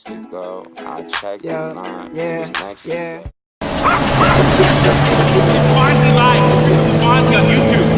weeks to go. I checked the line. It was next to go. Fonzie live. Fonzie on YouTube.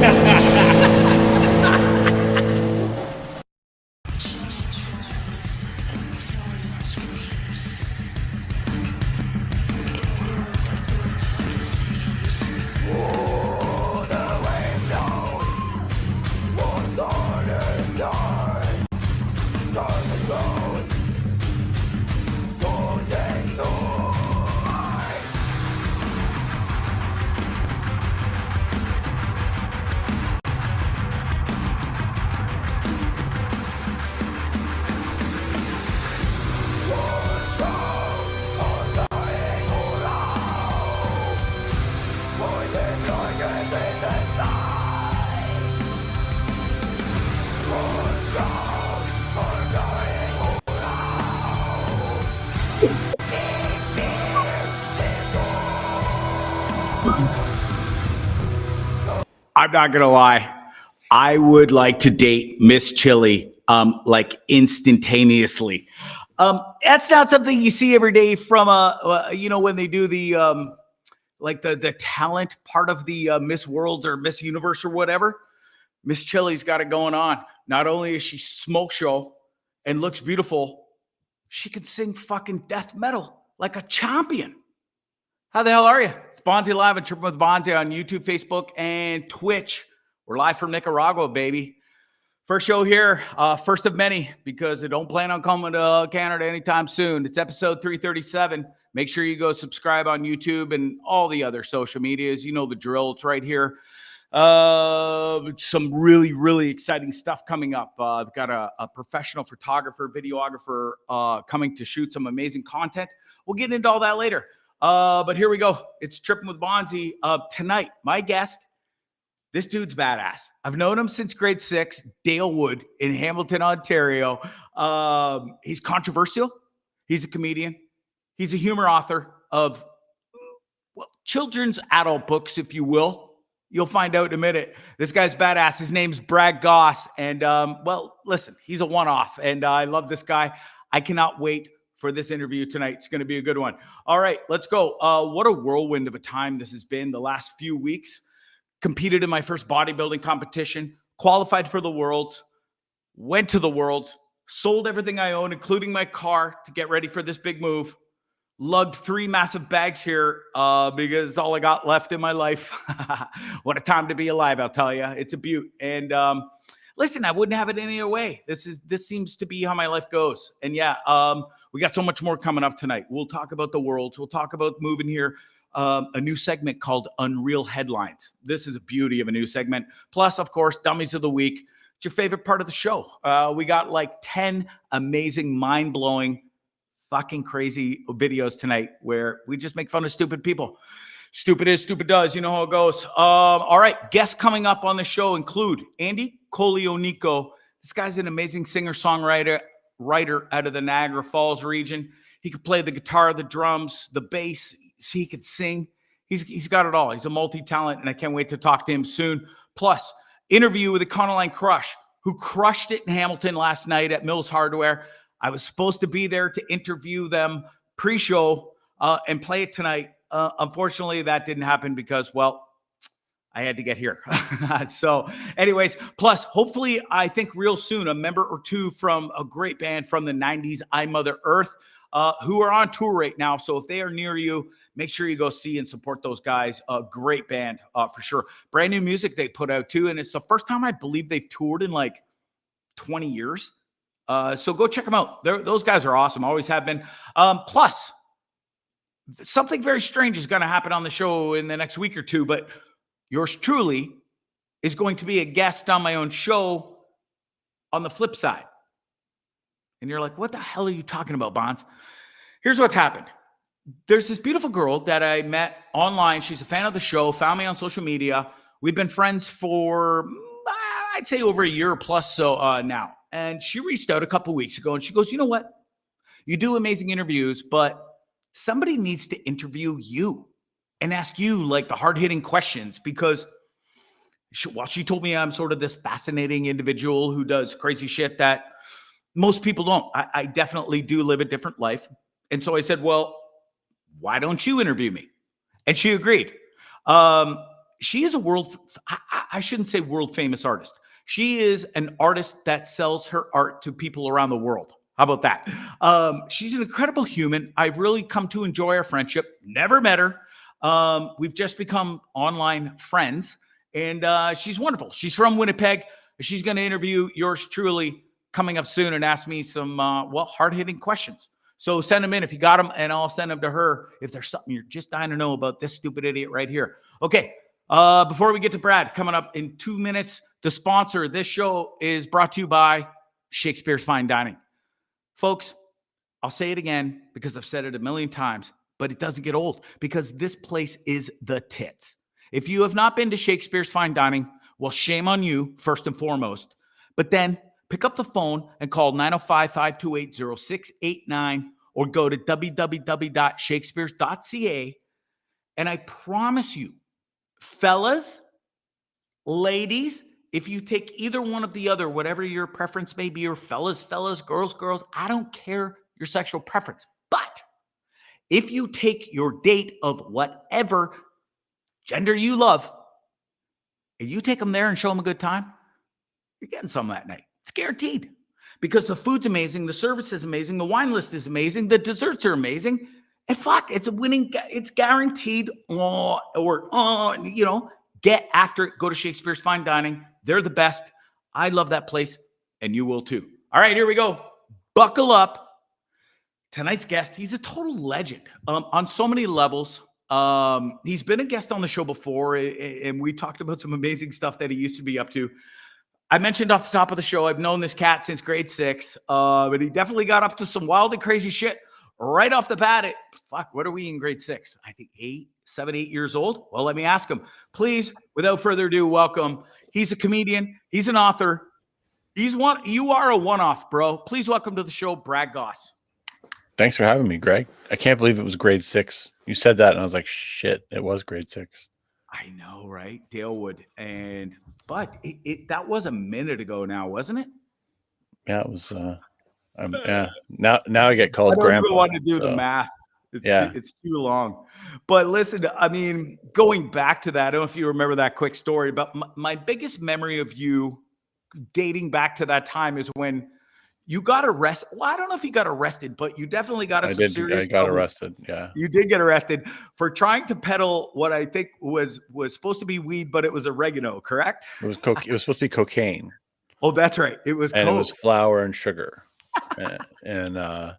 I'm not gonna lie. I would like to date Miss Chili, like instantaneously. That's not something you see every day from when they do the like the talent part of the Miss World or Miss Universe or whatever. Miss Chili's got it going on. Not only is she smoke show and looks beautiful, she can sing fucking death metal like a champion. How the hell are you? It's Bonzi Live and Tripping with Bonzi on YouTube, Facebook, and Twitch. We're live from Nicaragua, baby. First show here, first of many, because I don't plan on coming to Canada anytime soon. It's episode 337. Make sure you go subscribe on YouTube and all the other social medias. You know the drill. It's right here. Some really, really exciting stuff coming up. I've got a professional photographer, videographer coming to shoot some amazing content. We'll get into all that later. But here we go. It's Tripping with Bonzi. Tonight, my guest, this dude's badass. I've known him since grade 6, Dale Wood in Hamilton, Ontario. He's controversial. He's a comedian. He's a humor author of children's adult books, if you will. You'll find out in a minute. This guy's badass. His name's Gosse. And, listen, he's a one-off. And I love this guy. I cannot wait for this interview tonight. It's going to be a good one. All right, let's go. What a whirlwind of a time this has been the last few weeks. Competed in my first bodybuilding competition, qualified for the Worlds, went to the Worlds, sold everything I own, including my car, to get ready for this big move. Lugged 3 massive bags here because it's all I got left in my life. What a time to be alive, I'll tell you. It's a beaut. And listen, I wouldn't have it any other way. This seems to be how my life goes. And yeah, we got so much more coming up tonight. We'll talk about the Worlds. We'll talk about moving here. A new segment called Unreal Headlines. This is a beauty of a new segment. Plus, of course, Dummies of the Week. It's your favorite part of the show. We got like 10 amazing, mind-blowing, fucking crazy videos tonight where we just make fun of stupid people. Stupid is, stupid does. You know how it goes. All right. Guests coming up on the show include Andy Colionico. This guy's an amazing singer-songwriter out of the Niagara Falls region. He could play the guitar, the drums, the bass. He could sing. He's got it all. He's a multi-talent, and I can't wait to talk to him soon. Plus, interview with Econoline Crush, who crushed it in Hamilton last night at Mills Hardware. I was supposed to be there to interview them pre-show and play it tonight. Unfortunately, that didn't happen because, well, I had to get here. So anyways, plus, hopefully, I think real soon, a member or two from a great band from the 90s, I Mother Earth, who are on tour right now. So if they are near you, make sure you go see and support those guys. A great band for sure. Brand new music they put out too. And it's the first time I believe they've toured in like 20 years. So go check them out. Those guys are awesome. Always have been. Plus, something very strange is going to happen on the show in the next week or two, but yours truly is going to be a guest on my own show on the flip side. And you're like, what the hell are you talking about, Bonds? Here's what's happened. There's this beautiful girl that I met online. She's a fan of the show, found me on social media. We've been friends for, I'd say, over a year plus so now. And she reached out a couple weeks ago and she goes, you know what? You do amazing interviews, but somebody needs to interview you and ask you like the hard-hitting questions because she told me I'm sort of this fascinating individual who does crazy shit that Most people don't. I definitely do live a different life. And so I said, well, why don't you interview me? And she agreed. She is a I shouldn't say world famous artist. She is an artist that sells her art to people around the world. How about that? She's an incredible human. I've really come to enjoy our friendship. Never met her. We've just become online friends, and she's wonderful. She's from Winnipeg. She's going to interview yours truly coming up soon and ask me some, hard-hitting questions. So send them in if you got them, and I'll send them to her if there's something you're just dying to know about this stupid idiot right here. Okay, before we get to Brad, coming up in 2 minutes, the sponsor of this show is brought to you by Shakespeare's Fine Dining. Folks, I'll say it again because I've said it a million times, but it doesn't get old because this place is the tits. If you have not been to Shakespeare's Fine Dining, well, shame on you, first and foremost. But then pick up the phone and call 905-528-0689 or go to www.shakespeares.ca. And I promise you, fellas, ladies, if you take either one of the other, whatever your preference may be, or fellas, girls, I don't care your sexual preference. But if you take your date of whatever gender you love, and you take them there and show them a good time, you're getting some that night. It's guaranteed. Because the food's amazing, the service is amazing, the wine list is amazing, the desserts are amazing. And fuck, it's a winning, it's guaranteed. Get after it. Go to Shakespeare's Fine Dining. They're the best. I love that place, and you will too. All right, here we go. Buckle up. Tonight's guest, he's a total legend on so many levels. He's been a guest on the show before, and we talked about some amazing stuff that he used to be up to. I mentioned off the top of the show, I've known this cat since grade 6, but he definitely got up to some wild and crazy shit right off the bat. What are we in grade 6? I think 7, 8 years old. Well, let me ask him. Please, without further ado, welcome. He's a comedian. He's an author. You are a one-off, bro. Please welcome to the show, Brad Gosse. Thanks for having me, Greg. I can't believe it was grade 6. You said that, and I was like, shit, it was grade 6. I know, right? Dalewood. But that was a minute ago now, wasn't it? Yeah, it was. Yeah. Now I get called grandpa. I don't even want to do the math. It's too long. But listen, I mean, going back to that, I don't know if you remember that quick story, but my biggest memory of you dating back to that time is when you got arrested. Well, I don't know if you got arrested, but you definitely got I got arrested. Yeah. You did get arrested for trying to peddle what I think was supposed to be weed, but it was oregano, correct? It was coke. It was supposed to be cocaine. Oh, that's right. It was and coke. It was flour and sugar. and the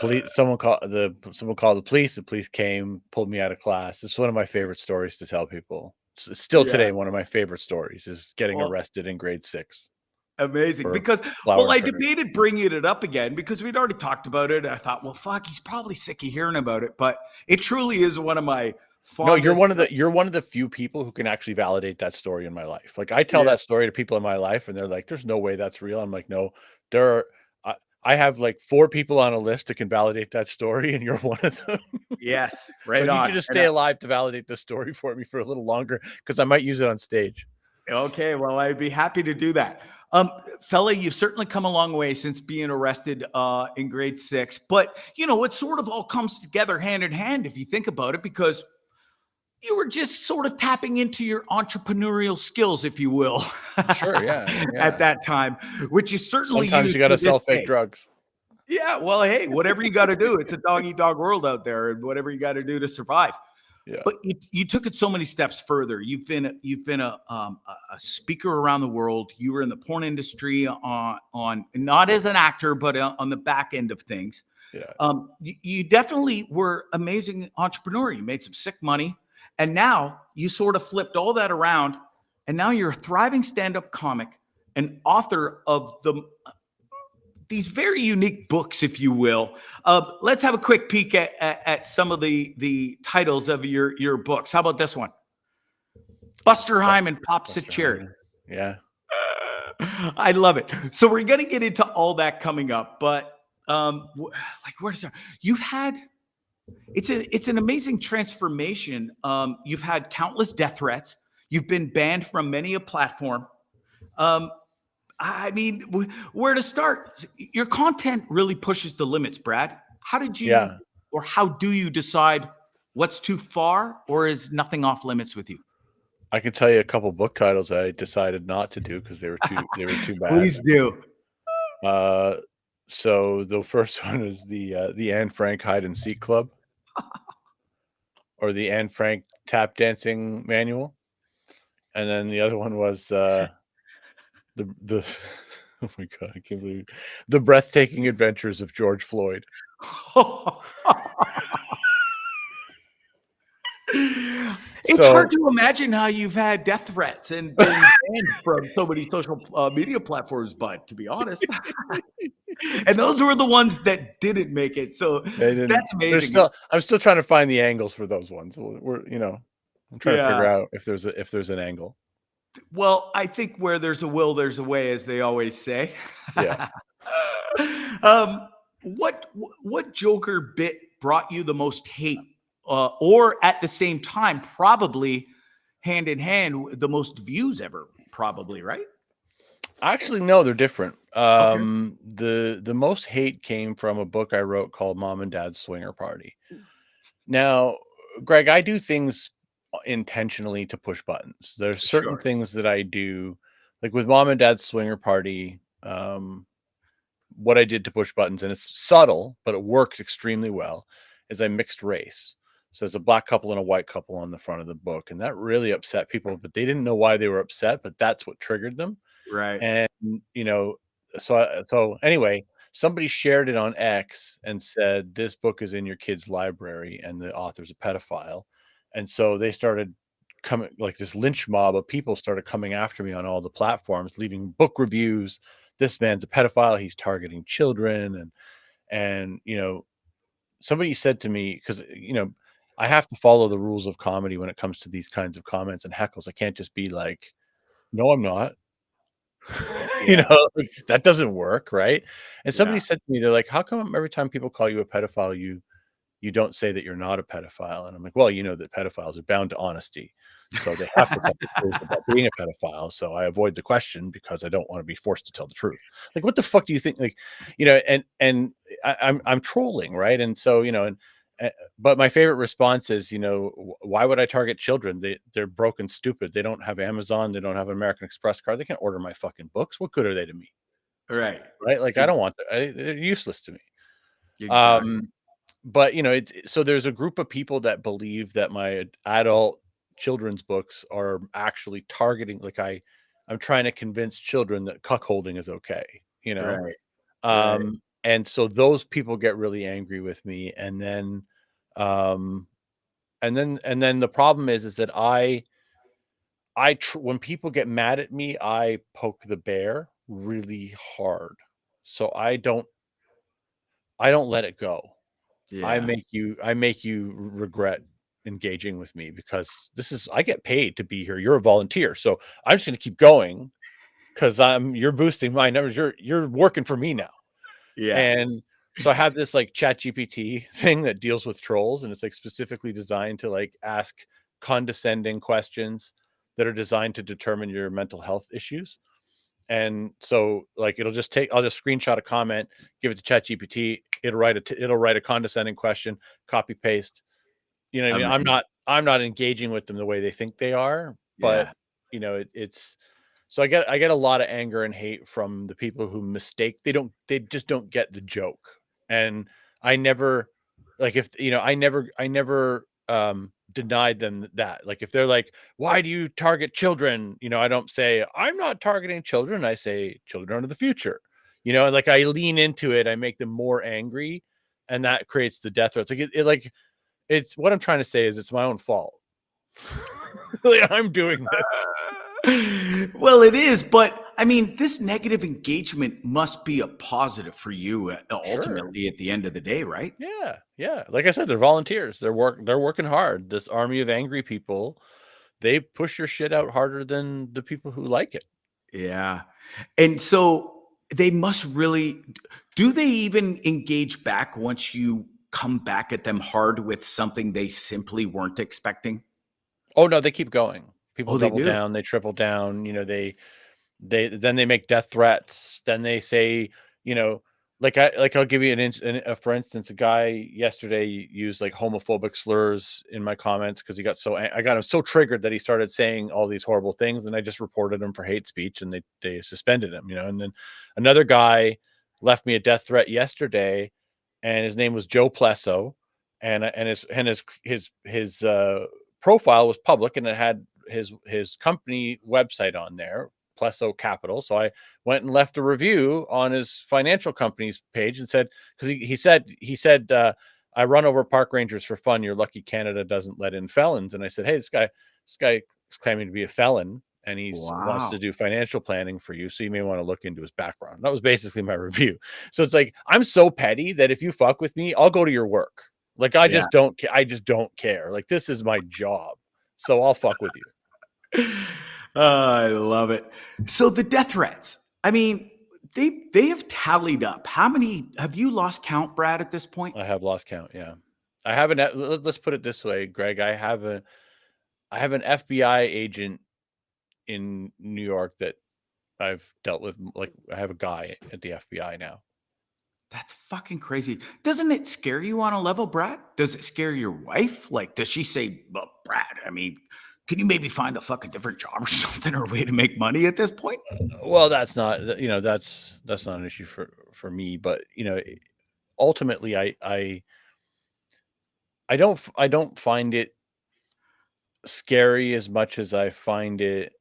police, someone called the police. The police came, pulled me out of class. It's one of my favorite stories to tell people. It's still today, one of my favorite stories is getting arrested in grade 6. Amazing. Because, I debated bringing it up again because we'd already talked about it. I thought, well, fuck, he's probably sick of hearing about it. But it truly is one of my fondest. No, you're one of the few people who can actually validate that story in my life. Like I tell that story to people in my life and they're like, there's no way that's real. I'm like, no, there are. I have like 4 people on a list that can validate that story, and you're one of them. Yes, right. So you can just stay alive to validate the story for me for a little longer because I might use it on stage. Okay, well, I'd be happy to do that. Fella, you've certainly come a long way since being arrested in grade 6. But, it sort of all comes together hand in hand if you think about it, because you were just sort of tapping into your entrepreneurial skills, if you will. Sure, yeah. At that time, which is certainly sometimes you got to sell fake drugs. Yeah, well, hey, whatever you got to do. It's a dog-eat-dog world out there, and whatever you got to do to survive. Yeah. But you took it so many steps further. You've been a speaker around the world. You were in the porn industry on not as an actor, but on the back end of things. Yeah. You definitely were amazing entrepreneur. You made some sick money. And now you sort of flipped all that around, and now you're a thriving stand-up comic, and author of these very unique books, if you will. Let's have a quick peek at some of the titles of your books. How about this one? Buster Hyman Pops a Cherry. Yeah. I love it. So we're going to get into all that coming up, but you've had... It's an amazing transformation. You've had countless death threats. You've been banned from many a platform. I mean, where to start? Your content really pushes the limits, Brad. How did you, Yeah. or how do you decide what's too far, or is nothing off limits with you? I can tell you a couple book titles I decided not to do because they were too bad. Please do. So the first one is the Anne Frank Hide and Seek Club, or the Anne Frank Tap Dancing Manual, and then the other one was the oh my god, I can't believe it. The Breathtaking Adventures of George Floyd. It's So hard to imagine how you've had death threats and been banned from so many social media platforms, bud, to be honest. And those were the ones that didn't make it. So they didn't. that's amazing. I'm still trying to find the angles for those ones. I'm trying to figure Yeah. out if there's an angle. Well, I think where there's a will, there's a way, as they always say. Yeah. What Joker bit brought you the most hate, or at the same time, probably hand in hand, the most views ever? Probably, right? Actually, no, they're different. Okay. The most hate came from a book I wrote called Mom and Dad's Swinger Party. Now, Greg, I do things intentionally to push buttons. There's certain Sure. things that I do, like with Mom and Dad's Swinger Party. What I did to push buttons, and it's subtle, but it works extremely well, is I mixed race. So there's a black couple and a white couple on the front of the book, and that really upset people, but they didn't know why they were upset, but that's what triggered them. Right. And so anyway, somebody shared it on X and said this book is in your kid's library and the author's a pedophile. And so they started coming, like this lynch mob of people started coming after me on all the platforms, leaving book reviews. This man's a pedophile, he's targeting children. And somebody said to me, because I have to follow the rules of comedy when it comes to these kinds of comments and heckles. I can't just be like, no, I'm not. Yeah. Like, that doesn't work, right? And somebody Yeah. said to me, they're like, how come every time people call you a pedophile, you don't say that you're not a pedophile? And I'm like, well, that pedophiles are bound to honesty, so they have to tell the truth about being a pedophile. So I avoid the question because I don't want to be forced to tell the truth. Like, what the fuck do you think? Like, and I'm trolling, right? And so but my favorite response is, why would I target children? They're broken, stupid. They don't have Amazon. They don't have an American Express card. They can't order my fucking books. What good are they to me? Right. Right? Like, I don't want they're useless to me. Exactly. But so there's a group of people that believe that my adult children's books are actually targeting, like I'm trying to convince children that cuckolding is okay, Right. Right. and so those people get really angry with me, and then the problem is that when people get mad at me, I poke the bear really hard, so I don't let it go. I Yeah. make you regret engaging with me, because I get paid to be here. You're a volunteer. So I'm just going to keep going because you're boosting my numbers. You're working for me now. Yeah. And so I have this like Chat GPT thing that deals with trolls, and it's like specifically designed to like ask condescending questions that are designed to determine your mental health issues. And so like I'll just screenshot a comment, give it to ChatGPT, it'll write a condescending question, copy paste. You know what I mean? Amazing. I'm not engaging with them the way they think they are, but Yeah. it's so I get a lot of anger and hate from the people who they just don't get the joke. And I never, like, if I never denied them that. Like, if they're like, why do you target children? I don't say I'm not targeting children. I say children are the future. And like I lean into it, I make them more angry, and that creates the death threats. Like it's what I'm trying to say is it's my own fault. Like, I'm doing this. Well, it is, but I mean, this negative engagement must be a positive for you Sure. ultimately at the end of the day, right? Yeah. Yeah. Like I said, they're volunteers. They're working hard. This army of angry people, they push your shit out harder than the people who like it. Yeah. And so they must really, do they even engage back once you come back at them hard with something they simply weren't expecting? Oh no, they keep going. People Oh, they double do. down, they triple down, they make death threats. Then they say, you know, I'll give you for instance, a guy yesterday used like homophobic slurs in my comments because I got him so triggered that he started saying all these horrible things, and I just reported him for hate speech, and they suspended him, you know. And then another guy left me a death threat yesterday, and his name was Joe Plesso, and his profile was public, and it had his company website on there, Plesso Capital. So I went and left a review on his financial company's page and said, because he said I run over park rangers for fun. You're lucky Canada doesn't let in felons. And I said, hey, this guy is claiming to be a felon, and he wants to do financial planning for you, so you may want to look into his background. That was basically my review. So it's like, I'm so petty that if you fuck with me, I'll go to your work. Like, I just don't care. Like, this is my job, so I'll fuck with you. I love it. So the death threats, I mean, they have tallied up. How many have you lost count, Brad, at this point? I have lost count. Yeah. I haven't. Let's put it this way, Greg. I have an FBI agent in New York that I've dealt with. Like, I have a guy at the FBI now. That's fucking crazy. Doesn't it scare you on a level, Brad? Does it scare your wife? Like, does she say, well, Brad, I mean, can you maybe find a fucking different job or something, or a way to make money at this point? Well, that's not, you know, that's not an issue for me, but, you know, ultimately I don't find it scary as much as I find it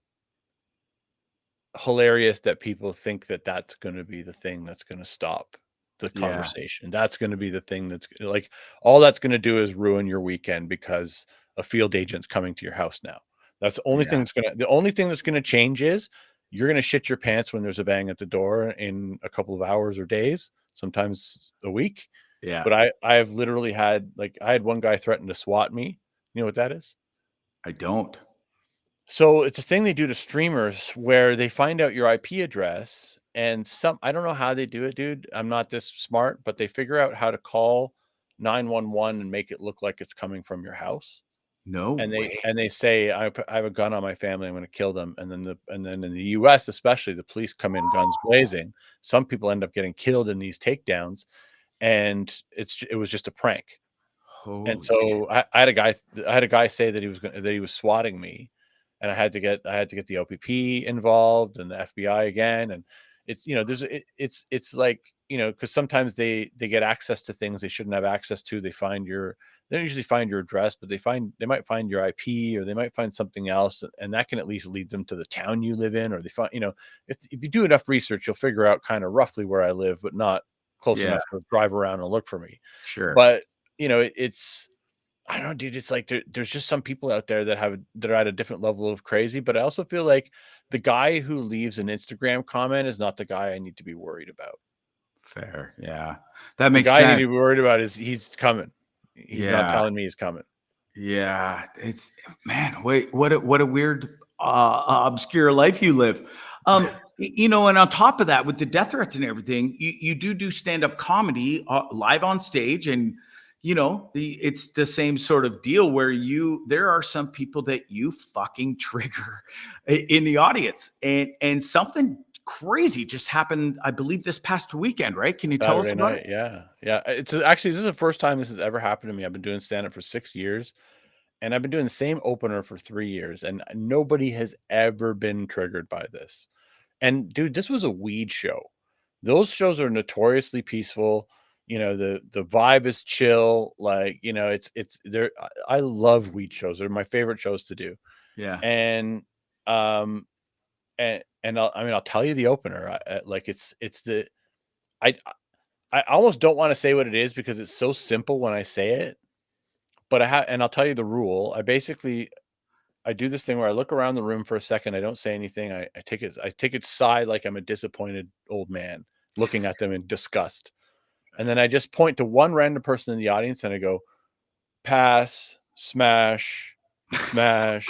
hilarious that people think that that's going to be the thing that's going to stop the conversation. That's going to be the thing that's like, all that's going to do is ruin your weekend because a field agent's coming to your house now. That's the only thing the only thing that's going to change is you're going to shit your pants when there's a bang at the door in a couple of hours or days, sometimes a week. Yeah. But I've literally had, like, I had one guy threaten to SWAT me. You know what that is? I don't. So it's a thing they do to streamers where they find out your IP address, and I don't know how they do it, dude. I'm not this smart, but they figure out how to call 911 and make it look like it's coming from your house. No way. They say, I have a gun on my family, I'm going to kill them. And then in the US, especially, the police come in guns blazing. Some people end up getting killed in these takedowns, and it was just a prank. Holy And so I had a guy say that he was swatting me, and I had to get the OPP involved and the FBI again. And it's, you know, it's like, you know, because sometimes they get access to things they shouldn't have access to. They don't usually find your address, but they might find your IP, or they might find something else, and that can at least lead them to the town you live in. Or they find, you know, if you do enough research, you'll figure out kind of roughly where I live, but not close enough to drive around and look for me. Sure. But, you know, it's, I don't know, dude. It's like there's just some people out there that are at a different level of crazy. But I also feel like the guy who leaves an Instagram comment is not the guy I need to be worried about. Fair. Yeah. That makes sense. The guy I need to sense. be worried about is he's coming. He's not telling me he's coming. Yeah. It's, man, wait, what a weird, obscure life you live. You know, and on top of that, with the death threats and everything, you do stand-up comedy live on stage, and you know, it's the same sort of deal where there are some people that you fucking trigger in the audience, and something crazy just happened, I believe, this past weekend, right? Can you tell us about it? Yeah. It's actually, this is the first time this has ever happened to me. I've been doing stand-up for 6 years, and I've been doing the same opener for 3 years, and nobody has ever been triggered by this. And dude, this was a weed show. Those shows are notoriously peaceful. You know, the vibe is chill. Like, you know, it's there. I love weed shows. They're my favorite shows to do. Yeah. And I'll tell you the opener. I almost don't want to say what it is because it's so simple when I say it. But I'll tell you the rule. I do this thing where I look around the room for a second. I don't say anything. I take it side like I'm a disappointed old man looking at them in disgust. And then I just point to one random person in the audience and I go, pass, smash, smash,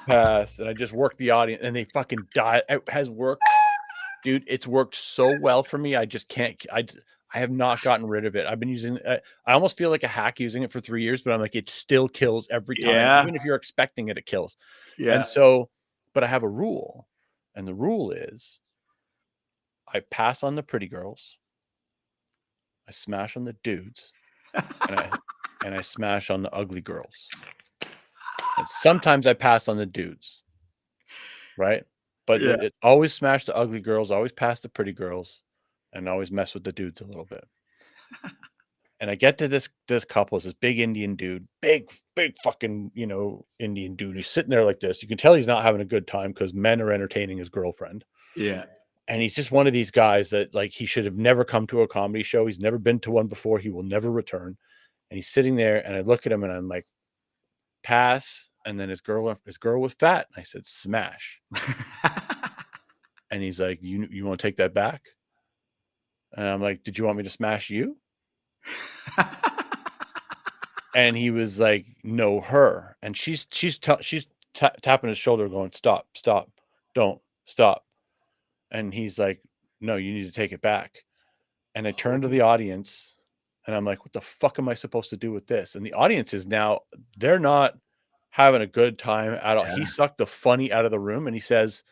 pass. And I just work the audience, and they fucking die. It has worked, dude. It's worked so well for me. I just can't, I have not gotten rid of it. I've been using I almost feel like a hack using it for 3 years, but I'm like, it still kills every time. Yeah. Even if you're expecting it, it kills. Yeah. And so, but I have a rule. And the rule is I pass on the pretty girls, I smash on the dudes, and I smash on the ugly girls. And sometimes I pass on the dudes, right? But Yeah. it always smash the ugly girls, always pass the pretty girls, and always mess with the dudes a little bit. And I get to this couple, is this big Indian dude, big fucking, you know, Indian dude. He's sitting there like this. You can tell he's not having a good time because men are entertaining his girlfriend. Yeah. And he's just one of these guys that, like, he should have never come to a comedy show. He's never been to one before. He will never return. And he's sitting there, and I look at him and I'm like, pass. And then his girl was fat. And I said, smash. And he's like, you want to take that back? And I'm like, did you want me to smash you? And he was like, no, her. And she's tapping his shoulder going, stop, don't stop. And he's like, no, you need to take it back. And I turned to the audience and I'm like, what the fuck am I supposed to do with this? And the audience is now, they're not having a good time at all. Yeah. He sucked the funny out of the room and he says,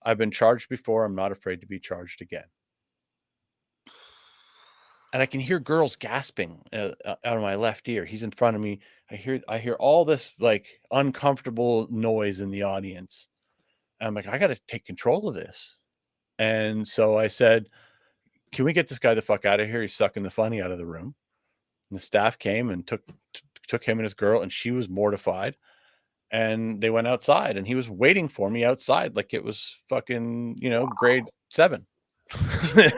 I've been charged before. I'm not afraid to be charged again. And I can hear girls gasping out of my left ear. He's in front of me. I hear all this like uncomfortable noise in the audience. And I'm like, I got to take control of this. And so I said, can we get this guy the fuck out of here? He's sucking the funny out of the room. And the staff came and took him and his girl, and she was mortified. And they went outside, and he was waiting for me outside like it was fucking, you know, grade 7.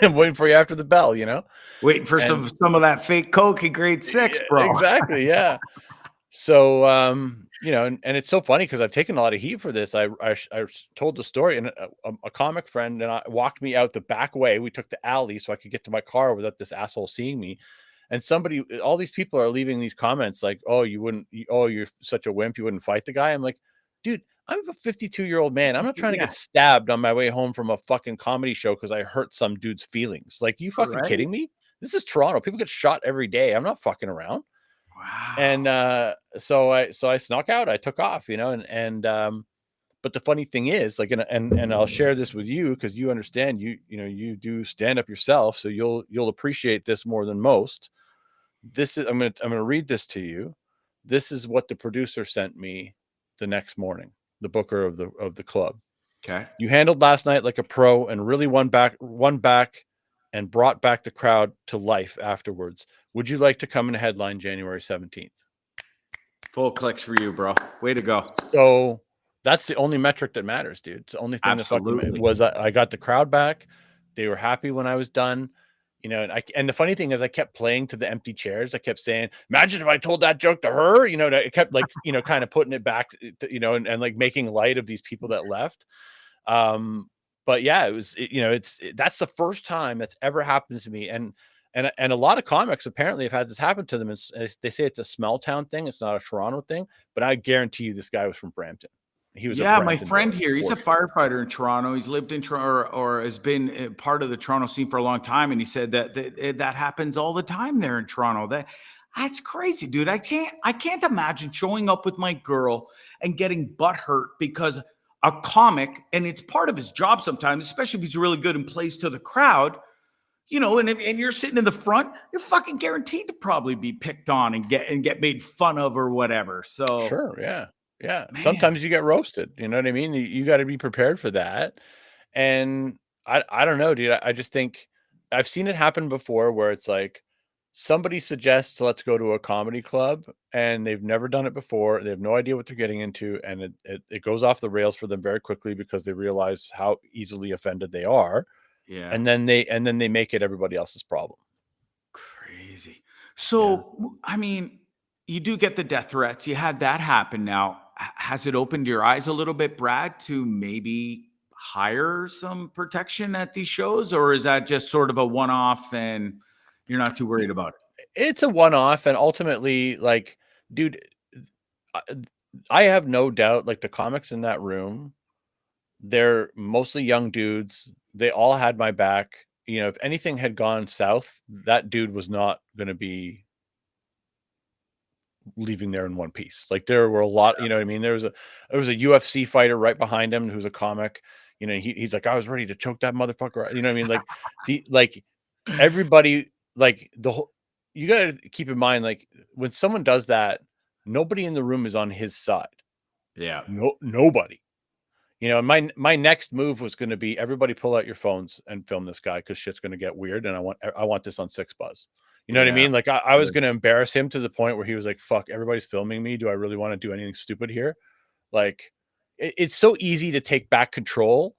I'm waiting for you after the bell, you know? Waiting for some of that fake Coke in grade 6, bro. Exactly, yeah. So, you know, and it's so funny because I've taken a lot of heat for this. I told the story, and a comic friend and I walked me out the back way. We took the alley so I could get to my car without this asshole seeing me. And all these people are leaving these comments like, oh, you're such a wimp. You wouldn't fight the guy. I'm like, dude, I'm a 52-year-old man. I'm not trying to get stabbed on my way home from a fucking comedy show because I hurt some dude's feelings. Like, you fucking kidding me? This is Toronto. People get shot every day. I'm not fucking around. Wow. And so I snuck out. I took off, you know, and but the funny thing is, like, and I'll share this with you because you understand, you know, you do stand up yourself, so you'll appreciate this more than most. This is I'm gonna read this to you. This is what the producer sent me the next morning, the booker of the club. Okay. You handled last night like a pro and really won back and brought back the crowd to life afterwards. Would you like to come in a headline January 17th? Full clicks for you, bro. Way to go. So that's the only metric that matters, dude. It's the only thing that fucking was I got the crowd back. They were happy when I was done. You know, and the funny thing is I kept playing to the empty chairs. I kept saying, imagine if I told that joke to her, you know, it kept like, you know, kind of putting it back, to, you know, and like making light of these people that left. But yeah, that's the first time that's ever happened to me. And a lot of comics apparently have had this happen to them. And they say it's a small town thing. It's not a Toronto thing, but I guarantee you this guy was from Brampton. He was my friend here. He's a firefighter in Toronto. He's lived in Toronto or has been part of the Toronto scene for a long time. And he said that happens all the time there in Toronto. That's crazy, dude. I can't imagine showing up with my girl and getting butthurt because a comic, and it's part of his job sometimes, especially if he's really good and plays to the crowd, you know, and you're sitting in the front, you're fucking guaranteed to probably be picked on and get made fun of or whatever. So sure, yeah. Yeah. Man. Sometimes you get roasted. You know what I mean? You got to be prepared for that. And I don't know, dude. I just think I've seen it happen before where it's like somebody suggests let's go to a comedy club and they've never done it before. They have no idea what they're getting into. And it goes off the rails for them very quickly because they realize how easily offended they are. Yeah. And then they make it everybody else's problem. Crazy. So, yeah. I mean, you do get the death threats. You had that happen now. Has it opened your eyes a little bit, Brad, to maybe hire some protection at these shows? Or is that just sort of a one-off and you're not too worried about it? It's a one-off. And ultimately, like, dude, I have no doubt, like, the comics in that room, they're mostly young dudes. They all had my back. You know, if anything had gone south, that dude was not going to be leaving there in one piece. Like, there were a lot, you know what I mean? There was a UFC fighter right behind him who's a comic. You know, he's like, I was ready to choke that motherfucker. You know what I mean? Like everybody, like you got to keep in mind, like when someone does that, nobody in the room is on his side. Yeah. Nobody. You know, my next move was going to be everybody pull out your phones and film this guy because shit's going to get weird, and I want this on 6 Buzz. You know what I mean? Like I was going to embarrass him to the point where he was like, "Fuck, everybody's filming me. Do I really want to do anything stupid here?" Like it's so easy to take back control,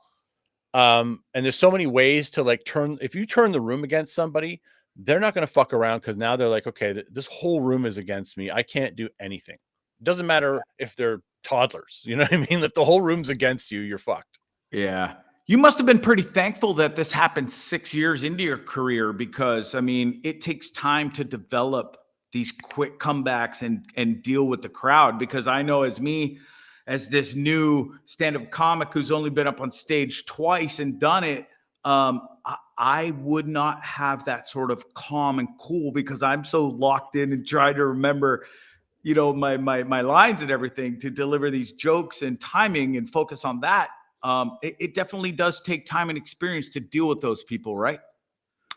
and there's so many ways to like if you turn the room against somebody, they're not going to fuck around because now they're like, okay, this whole room is against me. I can't do anything. It doesn't matter if they're toddlers. You know what I mean? If the whole room's against you, you're fucked. Yeah. You must have been pretty thankful that this happened 6 years into your career, because I mean, it takes time to develop these quick comebacks and deal with the crowd. Because I know as this new stand-up comic who's only been up on stage twice and done it, I would not have that sort of calm and cool because I'm so locked in and trying to remember, you know, my lines and everything to deliver these jokes and timing and focus on that. It definitely does take time and experience to deal with those people, right?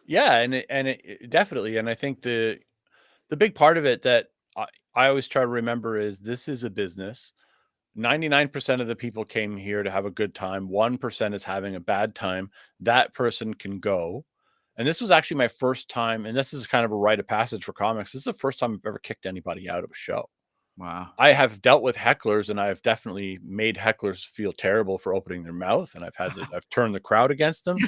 Yeah, and it definitely, and I think the big part of it that I always try to remember is this is a business. 99% of the people came here to have a good time. 1% is having a bad time. That person can go. And this was actually my first time, and this is kind of a rite of passage for comics. This is the first time I've ever kicked anybody out of a show. Wow. I have dealt with hecklers, and I've definitely made hecklers feel terrible for opening their mouth, and I've turned the crowd against them,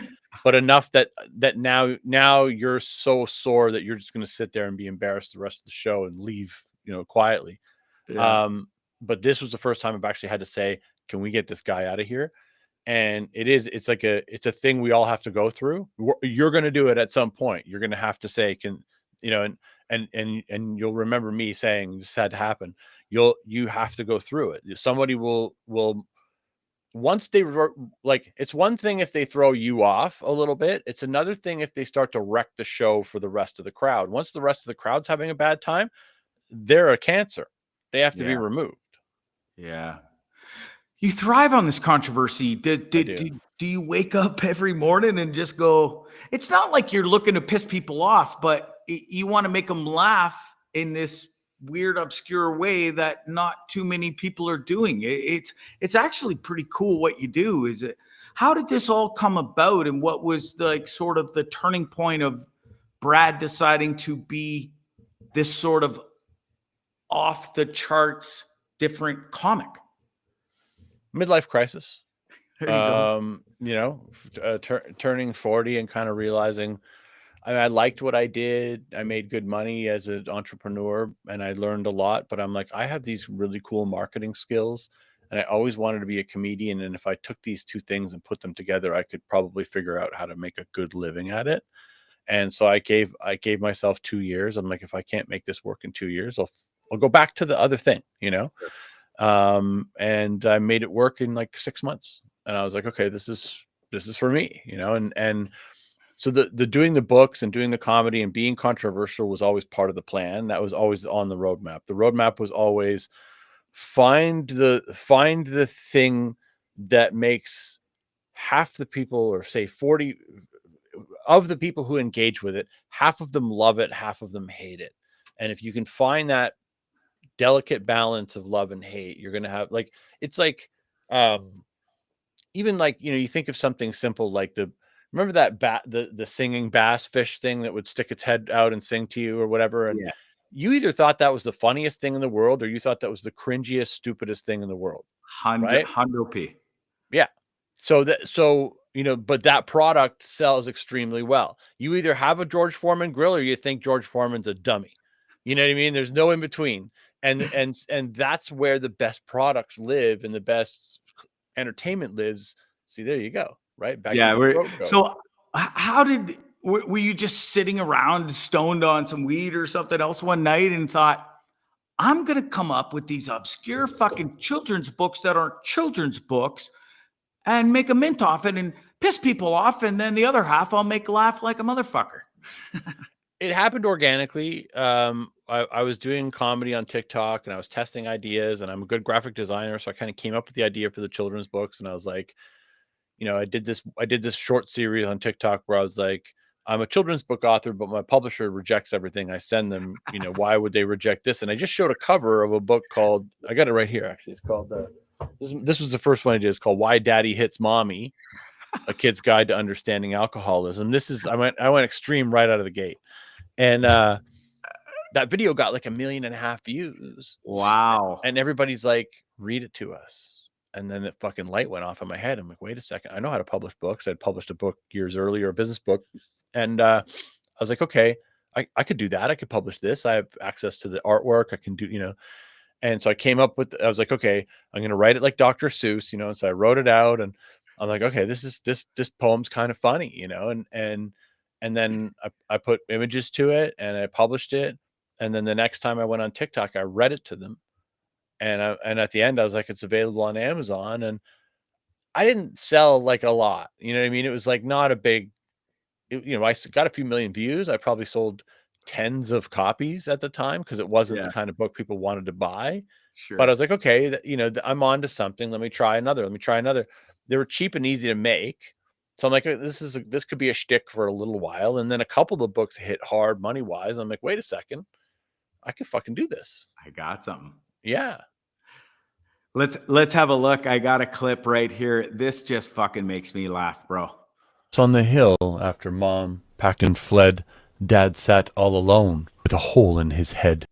but enough that now you're so sore that you're just going to sit there and be embarrassed the rest of the show and leave, you know, quietly. Yeah. But this was the first time I've actually had to say, can we get this guy out of here? And it's a thing we all have to go through. You're going to do it at some point. You're going to have to say, can, you know, and you'll remember me saying this had to happen. You have to go through it. Somebody will once they like, it's one thing if they throw you off a little bit. It's another thing if they start to wreck the show for the rest of the crowd. Once the rest of the crowd's having a bad time, they're a cancer. They have to be removed. Yeah. You thrive on this controversy. Do you wake up every morning and just go, it's not like you're looking to piss people off, but you want to make them laugh in this weird, obscure way that not too many people are doing. It's actually pretty cool what you do. How did this all come about? And what was like sort of the turning point of Brad deciding to be this sort of off the charts, different comic? Midlife crisis. There you go. You know, turning 40 and kind of realizing I liked what I did. I made good money as an entrepreneur and I learned a lot, but I'm like, I have these really cool marketing skills and I always wanted to be a comedian. And if I took these two things and put them together, I could probably figure out how to make a good living at it. And so I gave myself 2 years. I'm like, if I can't make this work in 2 years, I'll go back to the other thing, you know? And I made it work in like 6 months. And I was like, okay, this is for me, you know? And so the doing the books and doing the comedy and being controversial was always part of the plan. That was always on the roadmap. The roadmap was always find the thing that makes half the people, or say 40 of the people who engage with it, half of them love it, half of them hate it. And if you can find that delicate balance of love and hate, you're going to have, like, it's like, even like, you know, you think of something simple like remember that the singing bass fish thing that would stick its head out and sing to you or whatever. And you either thought that was the funniest thing in the world, or you thought that was the cringiest, stupidest thing in the world. Right? 100p. Yeah. So, you know, but that product sells extremely well. You either have a George Foreman grill or you think George Foreman's a dummy. You know what I mean? There's no in between. And that's where the best products live and the best entertainment lives. See, there you go. Right. Back so how were you just sitting around stoned on some weed or something else one night and thought, I'm going to come up with these obscure fucking children's books that aren't children's books and make a mint off it and piss people off. And then the other half, I'll make laugh like a motherfucker. It happened organically. I was doing comedy on TikTok and I was testing ideas, and I'm a good graphic designer. So I kind of came up with the idea for the children's books. And I was like, you know, I did this short series on TikTok where I was like, I'm a children's book author, but my publisher rejects everything I send them. You know, why would they reject this? And I just showed a cover of a book called, I got it right here, actually. It's called, this was the first one I did. It's called Why Daddy Hits Mommy, A Kid's Guide to Understanding Alcoholism. I went extreme right out of the gate. And that video got like 1.5 million views. Wow. And everybody's like, read it to us. And then the fucking light went off in my head. I'm like, wait a second. I know how to publish books. I'd published a book years earlier, a business book. And I was like, okay, I could do that. I could publish this. I have access to the artwork. I can do, you know. And so I came up with, I was like, okay, I'm going to write it like Dr. Seuss, you know. And so I wrote it out, and I'm like, okay, this poem's kind of funny, you know. And then I put images to it, and I published it. And then the next time I went on TikTok, I read it to them. And at the end, I was like, it's available on Amazon. And I didn't sell like a lot, you know what I mean? It was like not a big, you know, I got a few million views. I probably sold tens of copies at the time because it wasn't the kind of book people wanted to buy. Sure. But I was like, okay, you know, I'm on to something. Let me try another. They were cheap and easy to make. So I'm like, this could be a shtick for a little while. And then a couple of the books hit hard money wise. I'm like, wait a second, I could fucking do this. I got something. Yeah. Let's have a look. I got a clip right here. This just fucking makes me laugh, bro. So on the hill, after Mom packed and fled, Dad sat all alone with a hole in his head.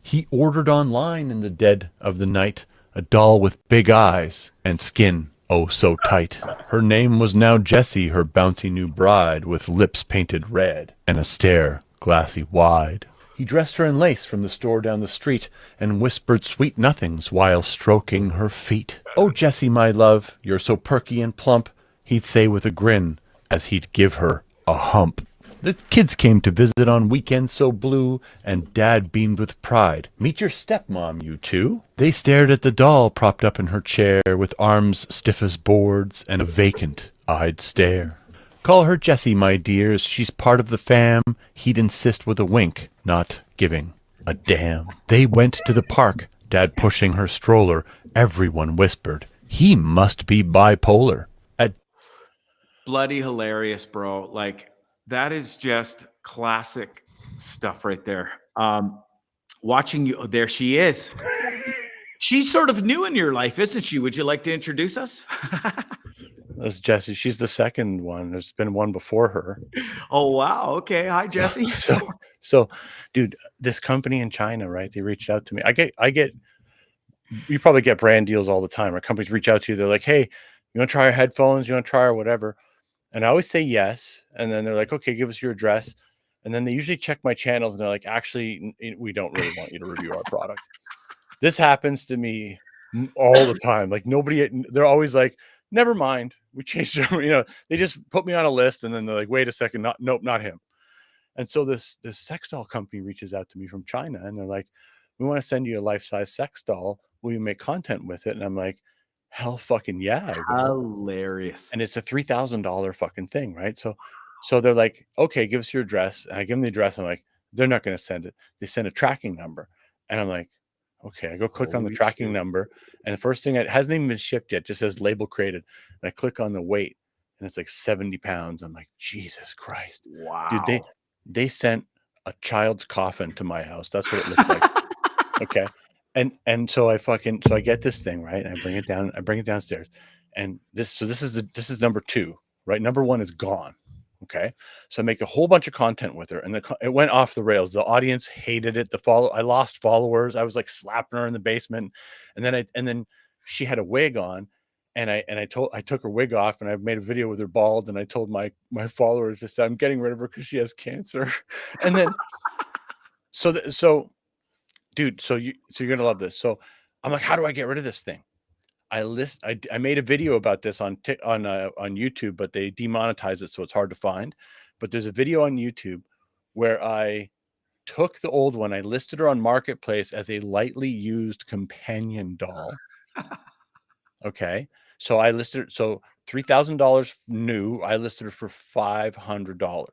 He ordered online in the dead of the night a doll with big eyes and skin oh so tight. Her name was now Jessie, her bouncy new bride, with lips painted red and a stare glassy wide. He dressed her in lace from the store down the street and whispered sweet nothings while stroking her feet. Oh, Jessie, my love, you're so perky and plump, he'd say with a grin as he'd give her a hump. The kids came to visit on weekends so blue, and Dad beamed with pride. Meet your stepmom, you two. They stared at the doll propped up in her chair with arms stiff as boards and a vacant-eyed stare. Call her Jessie, my dears, she's part of the fam, he'd insist with a wink, not giving a damn. They went to the park, Dad pushing her stroller. Everyone whispered, he must be bipolar. Bloody hilarious, bro. Like, that is just classic stuff right there. Watching you, there she is. She's sort of new in your life, isn't she? Would you like to introduce us? That's Jessie. She's the second one. There's been one before her. Oh, wow. Okay. Hi, Jessie. So, dude, this company in China, right? They reached out to me. You probably get brand deals all the time, or companies reach out to you. They're like, hey, you want to try our headphones? You want to try our whatever? And I always say yes. And then they're like, okay, give us your address. And then they usually check my channels and they're like, actually, we don't really want you to review our product. This happens to me all the time. Like they're always like, never mind. We changed it. You know, they just put me on a list and then they're like, wait a second. Nope, not him. And so this sex doll company reaches out to me from China and they're like, we want to send you a life-size sex doll. Will you make content with it? And I'm like, hell fucking yeah. Hilarious. And it's a $3,000 fucking thing, right? So they're like, okay, give us your address. And I give them the address. I'm like, they're not going to send it. They send a tracking number. And I'm like, okay, I go click on the tracking number. And the first thing, it hasn't even been shipped yet, just says label created. And I click on the weight and it's like 70 pounds. I'm like, Jesus Christ. Wow. Dude, they sent a child's coffin to my house. That's what it looked like. Okay. And so I get this thing, right? And I bring it downstairs. And this is number 2, right? Number 1 is gone. Okay. So I make a whole bunch of content with her and it went off the rails. The audience hated it. I lost followers. I was like slapping her in the basement. And then she had a wig on and I took her wig off and I made a video with her bald. And I told my followers this, I'm getting rid of her because she has cancer. And then, dude, so you're going to love this. So I'm like, how do I get rid of this thing? I made a video about this on YouTube, but they demonetized it. So it's hard to find, but there's a video on YouTube where I took the old one. I listed her on Marketplace as a lightly used companion doll. Okay. So I listed her. So $3,000 new. I listed her for $500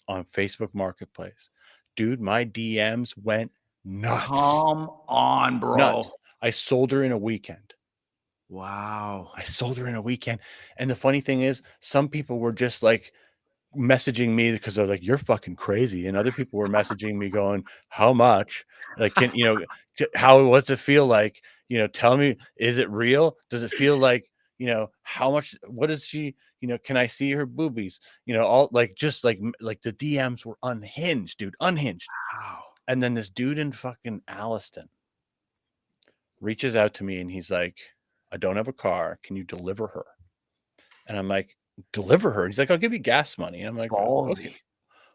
on Facebook Marketplace. Dude, my DMs went nuts. Come on, bro. Nuts. I sold her in a weekend. Wow. I sold her in a weekend. And the funny thing is, some people were just like messaging me because they're like, "You're fucking crazy," and other people were messaging me going, "How much? Like, can you know, how what's it feel like? You know, tell me, is it real? Does it feel like, you know, how much? What is she? You know, can I see her boobies? You know, all like just like the DMs were unhinged, dude, unhinged. Wow. And then this dude in fucking Alliston reaches out to me and he's like, "I don't have a car. Can you deliver her?" And I'm like, "Deliver her?" He's like, "I'll give you gas money." And I'm like, "Okay." Ballsy.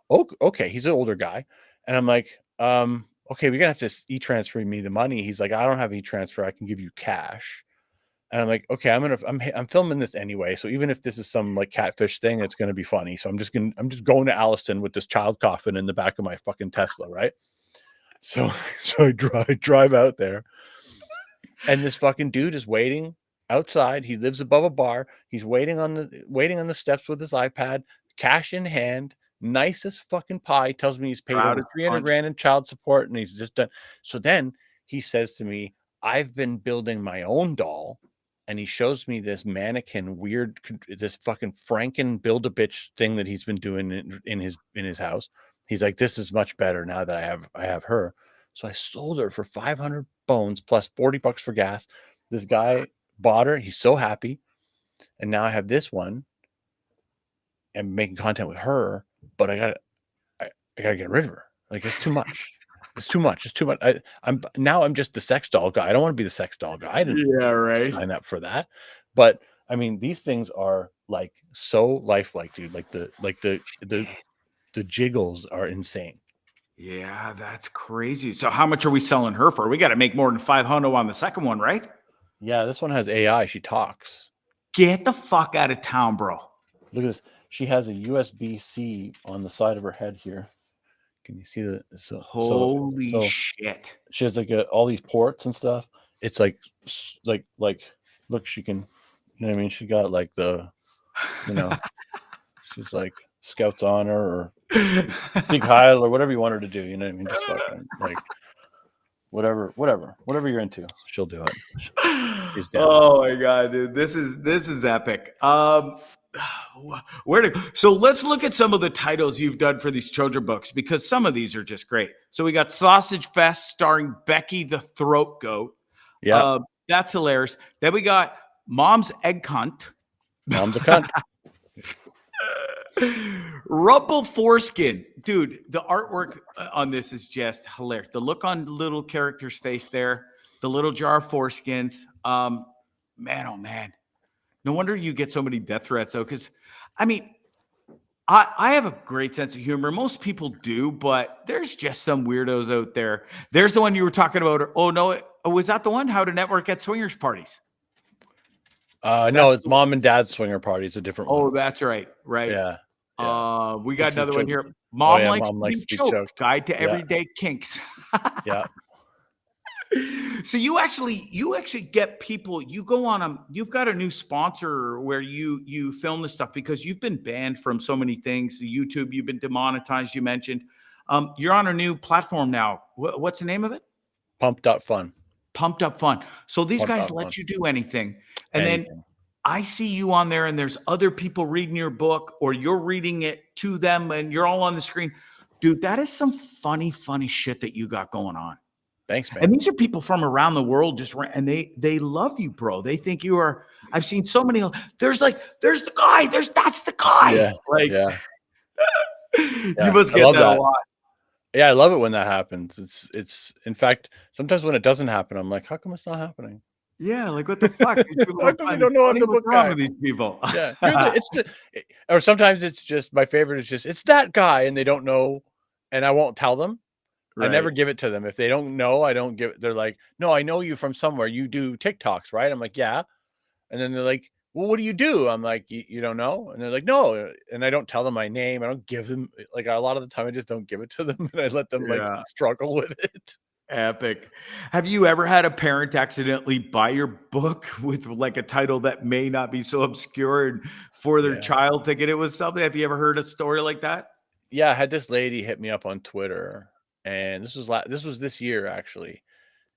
Oh, okay. He's an older guy. And I'm like, okay, we're gonna have to e-transfer me the money. He's like, "I don't have e-transfer. I can give you cash." And I'm like, okay, I'm filming this anyway. So even if this is some like catfish thing, it's gonna be funny. So I'm just going to Alliston with this child coffin in the back of my fucking Tesla, right? So so I drive out there, and this fucking dude is waiting outside. He lives above a bar. He's waiting on the steps with his iPad, cash in hand, nice as fucking pie. Tells me he's paid Proud over as 300 punch. grand in child support, and he's just done. So then he says to me, "I've been building my own doll." And he shows me this mannequin, this fucking Franken Build-A-Bitch thing that he's been doing in his house. He's like, "This is much better now that I have her." So I sold her for 500 bones plus 40 bucks for gas. This guy bought her. He's so happy. And now I have this one and making content with her, but I gotta get rid of her. Like, it's too much. It's too much. It's too much. I'm just the sex doll guy. I don't want to be the sex doll guy. I didn't Yeah, right. sign up for that. But I mean, these things are like so lifelike, dude. Like the jiggles are insane. Yeah, that's crazy. So how much are we selling her for? We got to make more than 500 on the second one, right? Yeah, this one has AI. She talks. Get the fuck out of town, bro. Look at this. She has a USB-C on the side of her head here. Can you see the Holy shit. she has like all these ports and stuff. It's like look, she can, you know what I mean? She got like the, you know, she's like Scouts on her or Big Heil or whatever you want her to do, you know what I mean? Just fucking like whatever you're into, she'll do it. She's down. Oh my god, dude. This is epic. So let's look at some of the titles you've done for these children books, because some of these are just great. So we got Sausage Fest starring Becky the Throat Goat. Yeah. That's hilarious. Then we got Mom's Egg Cunt. Mom's a cunt. Rumple Foreskin. Dude, the artwork on this is just hilarious. The look on the little character's face there, the little jar of foreskins. Man, oh man. No wonder you get so many death threats, though, because I mean, I have a great sense of humor. Most people do, but there's just some weirdos out there. There's the one you were talking about. Oh, no. Was that the one? How to network at swingers parties? No, it's Mom and Dad's Swinger Party. It's a different one. Oh, that's right. Right. Yeah. We got another one here. Mom Likes likes to be choked. Guide to Yeah. everyday kinks. Yeah. So you actually get people. You go on you've got a new sponsor where you film this stuff, because you've been banned from so many things. YouTube, you've been demonetized. You mentioned. You're on a new platform now. What's the name of it? Pumped Up Fun. Pumped Up Fun. So these Pumped guys Up let Fun. you do anything, and Anything. then I see you on there, and there's other people reading your book, or you're reading it to them, and you're all on the screen. Dude, that is some funny shit that you got going on. Thanks, man. And these are people from around the world, and they love you, bro. They think you are. I've seen so many. There's the guy. That's the guy. Yeah. Like, yeah. You must get that a lot. Yeah, I love it when that happens. It's in fact, sometimes when it doesn't happen, I'm like, how come it's not happening? Yeah, like what the fuck? How come you don't know I'm the book guy? With these people. Yeah, or sometimes it's just my favorite is just it's that guy, and they don't know, and I won't tell them. Right. I never give it to them. If they don't know, I don't give it. They're like, no, I know you from somewhere. You do TikToks, right? I'm like, yeah. And then they're like, well, what do you do? I'm like, you don't know? And they're like, no. And I don't tell them my name. I don't give them, like, a lot of the time I just don't give it to them, and I let them like struggle with it. Epic. Have you ever had a parent accidentally buy your book with like a title that may not be so obscure, and for their child thinking it was something? Have you ever heard a story like that? Yeah, I had this lady hit me up on Twitter, and this was this year actually,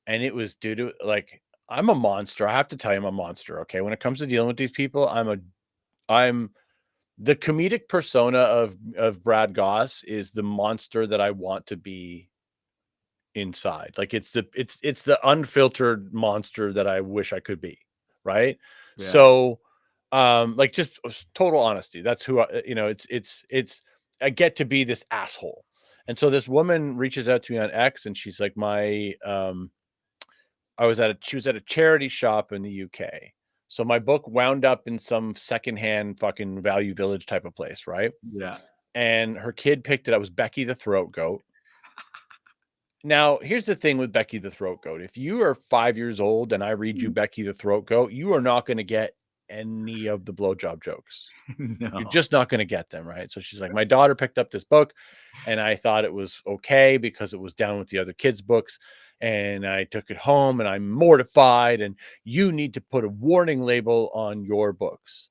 and it was due to like I'm a monster. I have to tell you, I'm a monster. Okay. When it comes to dealing with these people, I'm the comedic persona of Brad Gosse is the monster that I want to be inside. Like it's the unfiltered monster that I wish I could be. Right. Yeah. So, like just total honesty. That's who it's I get to be this asshole. And so this woman reaches out to me on X and she's like, she was at a charity shop in the UK. So my book wound up in some secondhand fucking Value Village type of place, right? Yeah. And her kid picked it up. It was Becky the Throat Goat. Now, here's the thing with Becky the Throat Goat. If you are 5 years old and I read you Becky the Throat Goat, you are not going to get any of the blowjob jokes. No. You're just not going to get them, right? So she's like, my daughter picked up this book and I thought it was okay because it was down with the other kids' books. And I took it home and I'm mortified. And you need to put a warning label on your books.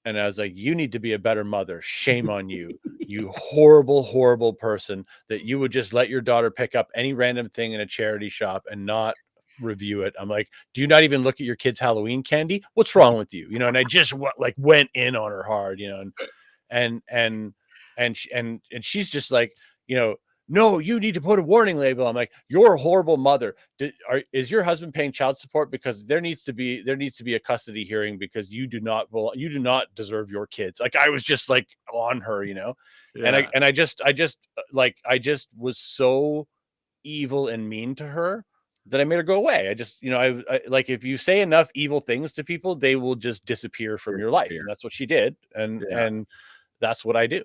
And I was like, you need to be a better mother. Shame on you, you horrible, horrible person that you would just let your daughter pick up any random thing in a charity shop and not review it. I'm like, do you not even look at your kids' Halloween candy? What's wrong with you? And I just went in on her hard, and she's just like, no, you need to put a warning label. I'm like, you're a horrible mother. Is your husband paying child support? Because there needs to be a custody hearing because you do not deserve your kids. Like I was just like on her, Yeah. and I just was so evil and mean to her that I made her go away. I just, I like, if you say enough evil things to people, they will just disappear from your life. And that's what she did. And that's what I do.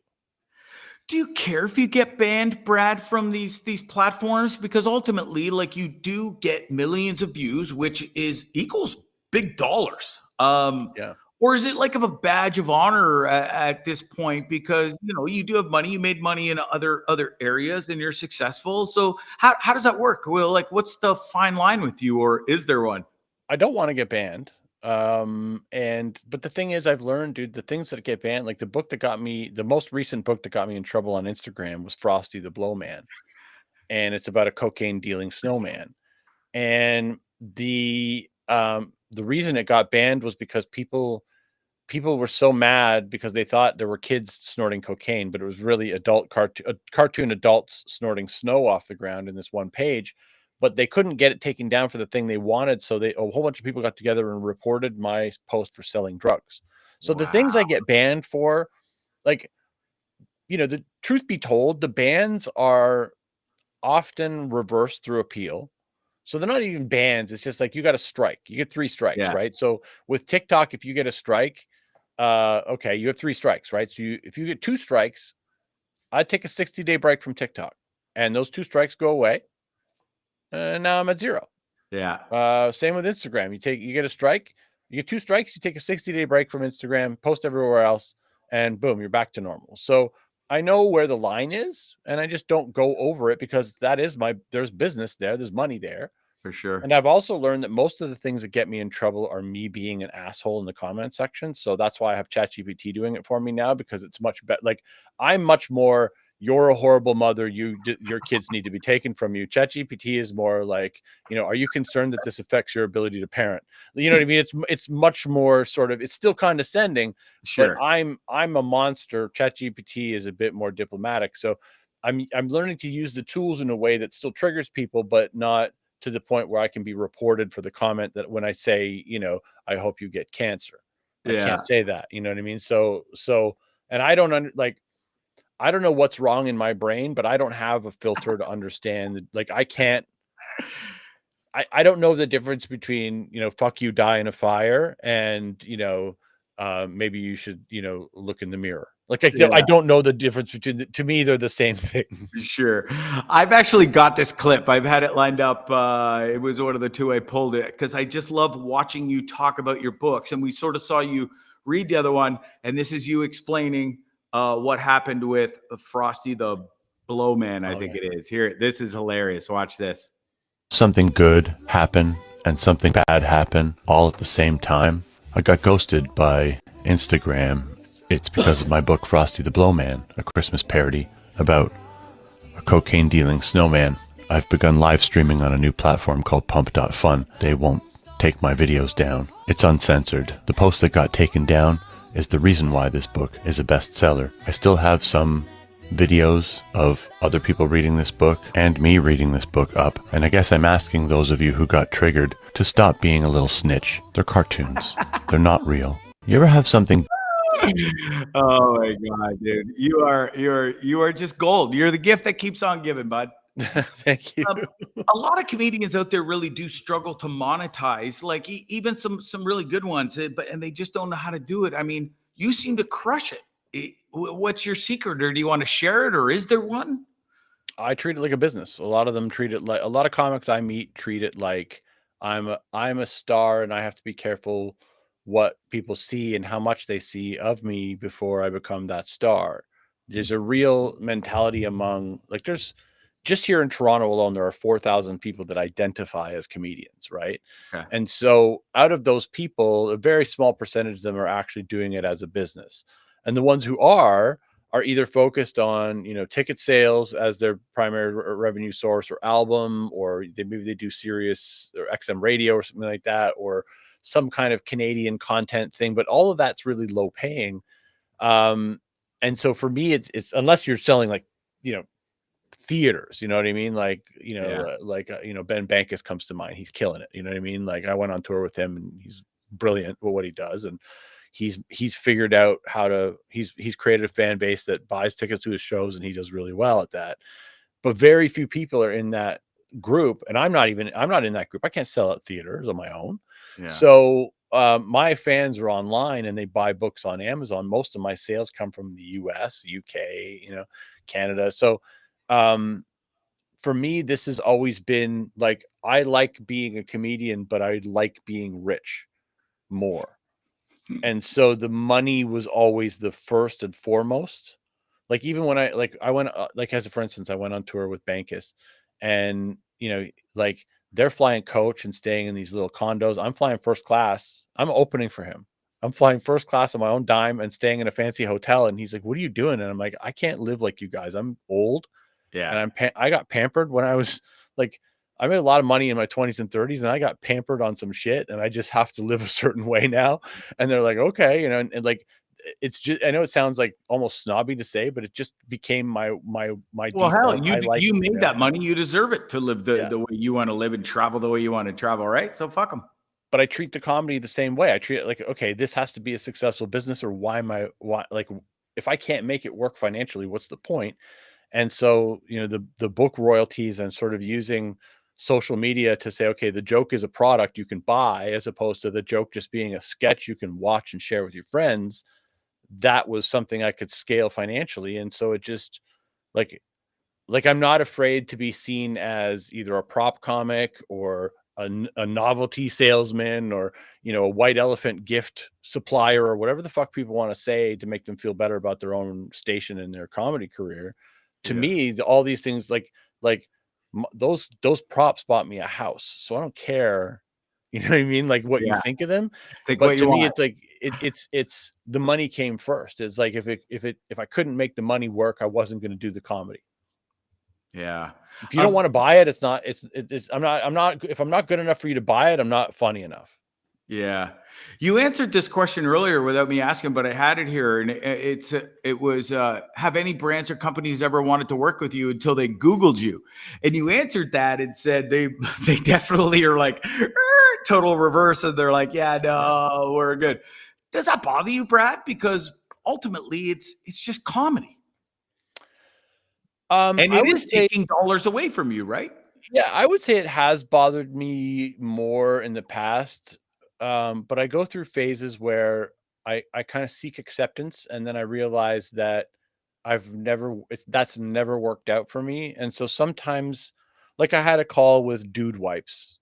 Do you care if you get banned, Brad, from these platforms? Because ultimately, like, you do get millions of views, which equals big dollars. Yeah. Or is it like of a badge of honor at this point? Because you do have money, you made money in other areas, and you're successful. So how does that work? Well, like, what's the fine line with you, or is there one? I don't want to get banned. But the thing is, I've learned, dude, the things that get banned, like the most recent book that got me in trouble on Instagram was Frosty the Blowman. And it's about a cocaine dealing snowman. And the reason it got banned was because people were so mad because they thought there were kids snorting cocaine, but it was really cartoon adults snorting snow off the ground in this one page. But they couldn't get it taken down for the thing they wanted. So a whole bunch of people got together and reported my post for selling drugs. So the things I get banned for, like, the truth be told, the bans are often reversed through appeal. So they're not even bans. It's just like, you got a strike. You get 3 strikes, right? So with TikTok, if you get a strike, okay, you have 3 strikes, right? So if you get 2 strikes, I'd take a 60-day break from TikTok and those 2 strikes go away. And now I'm at 0. Yeah. Same with Instagram. You get a strike, you get 2 strikes, you take a 60-day break from Instagram, post everywhere else, and boom, you're back to normal. So I know where the line is, and I just don't go over it because there's business there, there's money there. For sure. And I've also learned that most of the things that get me in trouble are me being an asshole in the comment section. So that's why I have ChatGPT doing it for me now, because it's much better. Like, I'm much more, you're a horrible mother, your kids need to be taken from you. ChatGPT is more like, are you concerned that this affects your ability to parent? You know what I mean? It's much more sort of, it's still condescending, Sure. but I'm a monster. ChatGPT is a bit more diplomatic. So I'm learning to use the tools in a way that still triggers people, but not to the point where I can be reported for the comment that when I say, I hope you get cancer. I can't say that, you know what I mean? So, and I don't know what's wrong in my brain, but I don't have a filter to understand. Like, I don't know the difference between, fuck you, die in a fire, and, maybe you should, look in the mirror. Like, I don't know the difference between to me, they're the same thing. Sure. I've actually got this clip. I've had it lined up. It was one of the 2 I pulled it because I just love watching you talk about your books. And we sort of saw you read the other one. And this is you explaining what happened with Frosty the Blowman, I think it is. Here, this is hilarious. Watch this. Something good happened and something bad happened all at the same time. I got ghosted by Instagram. It's because of my book Frosty the Blowman, a Christmas parody about a cocaine dealing snowman. I've begun live streaming on a new platform called Pump.fun. They won't take my videos down. It's uncensored. The post that got taken down is the reason why this book is a bestseller. I still have some videos of other people reading this book and me reading this book up, and I guess I'm asking those of you who got triggered to stop being a little snitch. They're cartoons. They're not real. You ever have something... Oh my God, dude. You are just gold. You're the gift that keeps on giving, bud. Thank you. A lot of comedians out there really do struggle to monetize, like even some really good ones, and they just don't know how to do it. I mean, you seem to crush it. What's your secret, or do you want to share it, or is there one? I treat it like a business. A lot of them treat it like, a lot of comics I meet treat it like I'm a star, and I have to be careful what people see and how much they see of me before I become that star. There's a real mentality among, like, there's just here in Toronto alone, there are 4,000 people that identify as comedians, right? Okay. And so out of those people, a very small percentage of them are actually doing it as a business. And the ones who are either focused on, you know, ticket sales as their primary revenue source, or album, or maybe they do Sirius or XM radio or something like that, or some kind of Canadian content thing, but all of that's really low paying. And so for me, it's unless you're selling, like, you know, theaters, you know what I mean? Like, you know, you know, Ben Bankus comes to mind. He's killing it. You know what I mean? Like, I went on tour with him, and he's brilliant with what he does. And he's figured out how to, he's created a fan base that buys tickets to his shows, and he does really well at that. But very few people are in that group. And I'm not in that group. I can't sell at theaters on my own. Yeah. So my fans are online, and they buy books on Amazon. Most of my sales come from the US, UK, you know, Canada. So for me, this has always been like, I like being a comedian, but I like being rich more. And so the money was always the first and foremost. Like, even when I went, like, as for instance, I went on tour with Bankus, and, you know, like, they're flying coach and staying in these little condos. I'm flying first class. I'm opening for him. I'm flying first class on my own dime and staying in a fancy hotel. And he's like, "What are you doing?" And I'm like, "I can't live like you guys. I'm old." Yeah. And I got pampered when I was like, I made a lot of money in my 20s and 30s, and I got pampered on some shit, and I just have to live a certain way now. And they're like, "Okay," you know, and like, it's just, I know it sounds like almost snobby to say, but it just became my well, hell, you made that money. You deserve it to live the way you want to live and travel the way you want to travel, right? So fuck them. But I treat the comedy the same way. I treat it like, okay, this has to be a successful business, or why like, if I can't make it work financially, what's the point? And so, you know, the book royalties and sort of using social media to say, okay, the joke is a product you can buy, as opposed to the joke just being a sketch you can watch and share with your friends. That was something I could scale financially. And so it just, like I'm not afraid to be seen as either a prop comic, or a novelty salesman, or, you know, a white elephant gift supplier, or whatever the fuck people want to say to make them feel better about their own station in their comedy career. To me, all these things, like those props bought me a house, so I don't care, you know what I mean, like, what you think of them. But to me, it's like, it's the money came first. It's like, if I couldn't make the money work, I wasn't going to do the comedy. Yeah. If you don't want to buy it, I'm not if I'm not good enough for you to buy it, I'm not funny enough. Yeah. You answered this question earlier without me asking, but I had it here, and it was have any brands or companies ever wanted to work with you until they Googled you? And you answered that and said they definitely are like total reverse, and they're like, yeah, no, we're good. Does that bother you, Brad? Because ultimately it's just comedy. And it is taking dollars away from you, right? Yeah, I would say it has bothered me more in the past. But I go through phases where I kind of seek acceptance, and then I realize that that's never worked out for me. And so sometimes, like, I had a call with Dude Wipes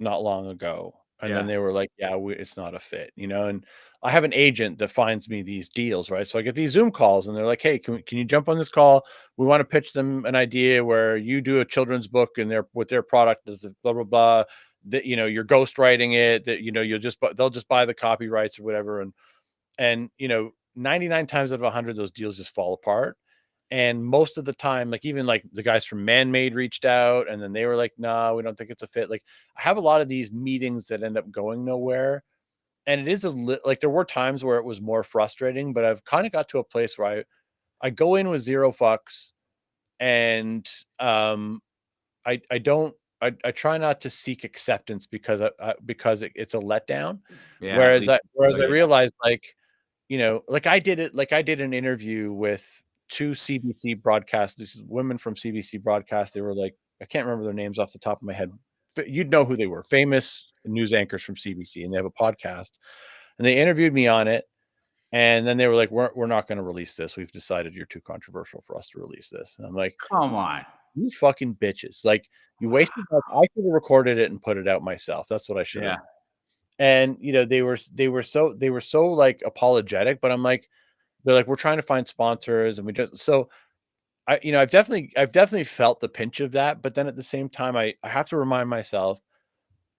not long ago, and then they were like, yeah, it's not a fit, you know. And I have an agent that finds me these deals, right? So I get these Zoom calls, and they're like, hey, can you jump on this call? We want to pitch them an idea where you do a children's book, and with their product is blah blah blah, that, you know, you're ghostwriting it, that, you know, they'll just buy the copyrights or whatever. And you know, 99 times out of 100, those deals just fall apart. And most of the time, like even like the guys from Man-Made reached out, and then they were like, "No, we don't think it's a fit." Like I have a lot of these meetings that end up going nowhere, and it is like there were times where it was more frustrating, but I've kind of got to a place where I go in with zero fucks, and I don't I try not to seek acceptance because because it's a letdown. Yeah, at Whereas least I yeah. realized like, like I did an interview with two CBC broadcasts. These women from CBC broadcast. They were like, I can't remember their names off the top of my head. You'd know who they were. Famous news anchors from CBC, and they have a podcast. And they interviewed me on it. And then they were like, we're not going to release this. We've decided you're too controversial for us to release this. And I'm like, Come on. you fucking bitches. Like you wasted I could have recorded it and put it out myself. That's what I should have. Yeah. And they were so like apologetic, but I'm like, they're like, we're trying to find sponsors, and we just so I've definitely felt the pinch of that, but then at the same time, I have to remind myself,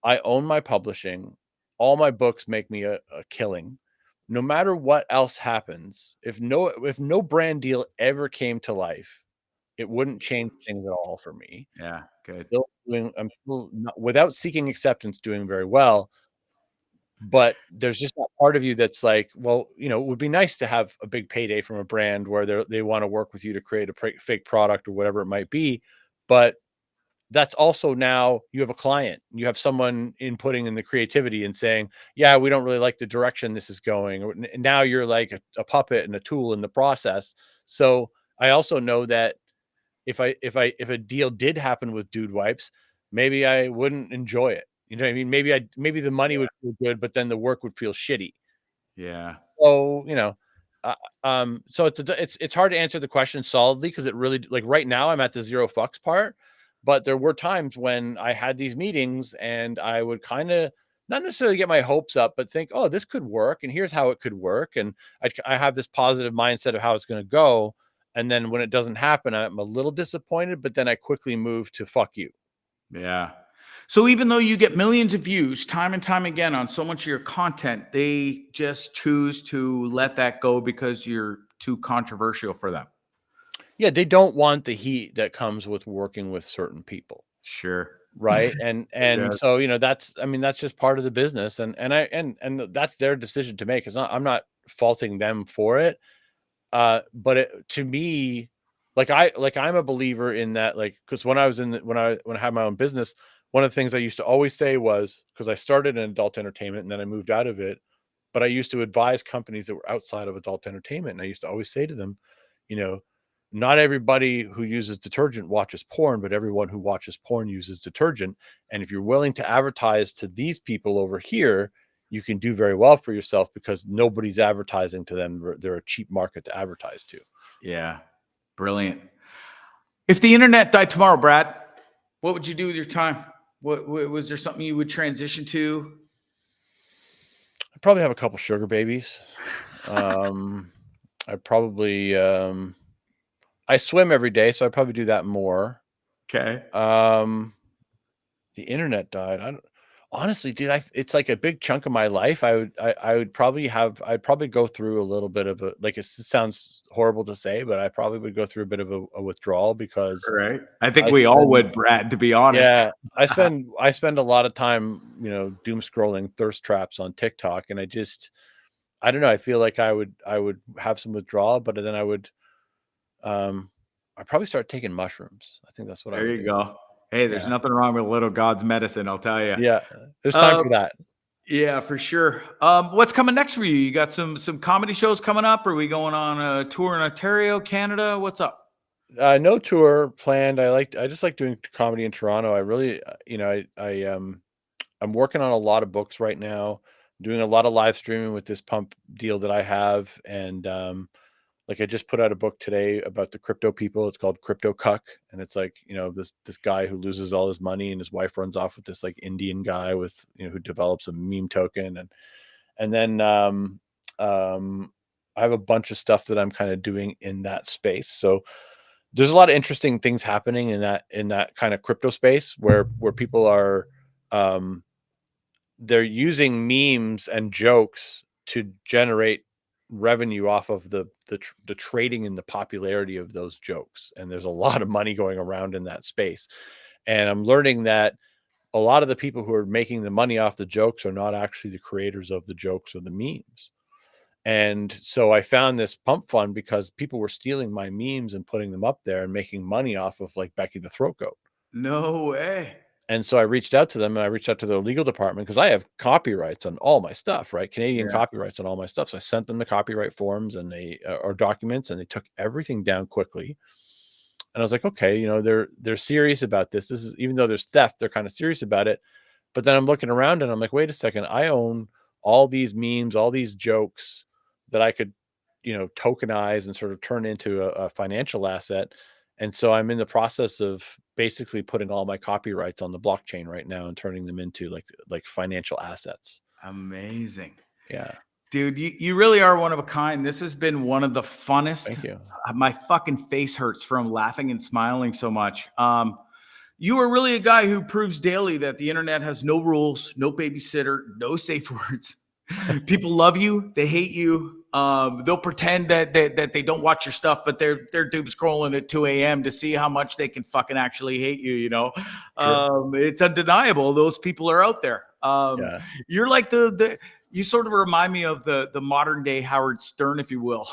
I own my publishing. All my books make me a killing. No matter what else happens, if no brand deal ever came to life, it wouldn't change things at all for me. Yeah. Good. I'm still not, without seeking acceptance, doing very well. But there's just that part of you that's like, well, it would be nice to have a big payday from a brand where they want to work with you to create a fake product or whatever it might be. But that's also now you have a client, you have someone inputting in the creativity and saying, yeah, we don't really like the direction this is going. And now you're like a puppet and a tool in the process. So I also know that if a deal did happen with Dude Wipes, maybe I wouldn't enjoy it. You know what I mean? Maybe the money would feel good, but then the work would feel shitty. Yeah. So, so it's hard to answer the question solidly because it really, like right now I'm at the zero fucks part, but there were times when I had these meetings and I would kind of not necessarily get my hopes up, but think, oh, this could work, and here's how it could work, and I have this positive mindset of how it's going to go. And then when it doesn't happen, I'm a little disappointed, but then I quickly move to fuck you. Yeah. So even though you get millions of views time and time again on so much of your content, they just choose to let that go because you're too controversial for them. Yeah, they don't want the heat that comes with working with certain people. Sure. Right. And Yeah. so, that's just part of the business. And that's their decision to make. I'm not faulting them for it. But to me, I'm a believer in that, because when I had my own business, one of the things I used to always say was, because I started in adult entertainment and then I moved out of it, but I used to advise companies that were outside of adult entertainment. And I used to always say to them, not everybody who uses detergent watches porn, but everyone who watches porn uses detergent. And if you're willing to advertise to these people over here, you can do very well for yourself because nobody's advertising to them. They're a cheap market to advertise to. Yeah. Brilliant. If the internet died tomorrow, Brad, what would you do with your time? What was there something you would transition to? I'd probably have a couple sugar babies. I probably, I swim every day, so I'd probably do that more. Okay. The internet died. Honestly, dude, it's like a big chunk of my life. I'd probably go through a little bit of it sounds horrible to say, but I probably would go through a bit of a withdrawal because Right. I think we all would, Brad, to be honest. Yeah, I spend a lot of time, doom scrolling thirst traps on TikTok, and I don't know. I feel like I would have some withdrawal, but then I'd probably start taking mushrooms. I think that's what I would do. There you go. Hey, there's nothing wrong with a little God's medicine, I'll tell you. Yeah, there's time for that. Yeah, for sure. What's coming next for you? You got some comedy shows coming up? Are we going on a tour in Ontario, Canada? What's up? No tour planned. I just like doing comedy in Toronto. I really, I'm working on a lot of books right now, doing a lot of live streaming with this pump deal that I have. And, I just put out a book today about the crypto people. It's called Crypto Cuck. And it's this guy who loses all his money and his wife runs off with this Indian guy with, who develops a meme token. And then, I have a bunch of stuff that I'm kind of doing in that space. So there's a lot of interesting things happening in that kind of crypto space where people are, they're using memes and jokes to generate revenue off of the trading and the popularity of those jokes. And there's a lot of money going around in that space. And I'm learning that a lot of the people who are making the money off the jokes are not actually the creators of the jokes or the memes. And so I found this pump fund because people were stealing my memes and putting them up there and making money off of like Becky the Throat Goat. No way. And so I reached out to them, and I reached out to their legal department because I have copyrights on all my stuff, right? Canadian copyrights on all my stuff. So I sent them the copyright forms and or documents, and they took everything down quickly. And I was like, okay, you know, they're serious about this. This is, even though there's theft, they're kind of serious about it. But then I'm looking around and I'm like, wait a second, I own all these memes, all these jokes that I could, you know, tokenize and sort of turn into a financial asset. And so I'm in the process of basically putting all my copyrights on the blockchain right now and turning them into like financial assets. Amazing. Yeah. Dude, you really are one of a kind. This has been one of the funnest. Thank you. My fucking face hurts from laughing and smiling so much. You are really a guy who proves daily that the internet has no rules, no babysitter, no safe words. People love you. They hate you. They'll pretend that they don't watch your stuff, but they're doom scrolling at 2 a.m. to see how much they can fucking actually hate you. You know, sure. It's undeniable. Those people are out there. You're like you sort of remind me of the modern day Howard Stern, if you will.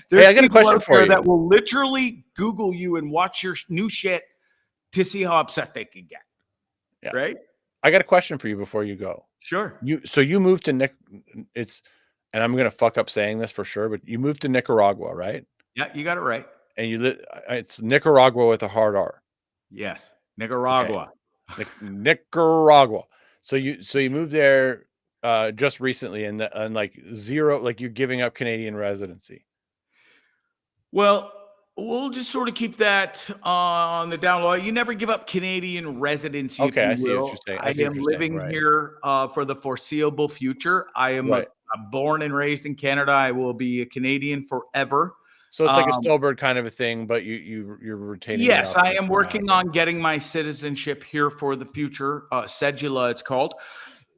There's I got a question for you that will literally Google you and watch your new shit to see how upset they can get. Yeah. Right. I got a question for you before you go. Sure. So you moved to and I'm going to fuck up saying this for sure, but you moved to Nicaragua, right? Yeah, you got it right. And it's Nicaragua with a hard R. Yes. Nicaragua. Okay. Nicaragua. So you moved there just recently and like zero, like you're giving up Canadian residency. Well, we'll just sort of keep that on the down low. You never give up Canadian residency. Okay, I see what you're saying. I am living here for the foreseeable future. I am born and raised in Canada. I will be a Canadian forever. So it's like a Stolberg kind of a thing, but you're retaining. Yes, I am working on getting my citizenship here for the future. Cedula, it's called.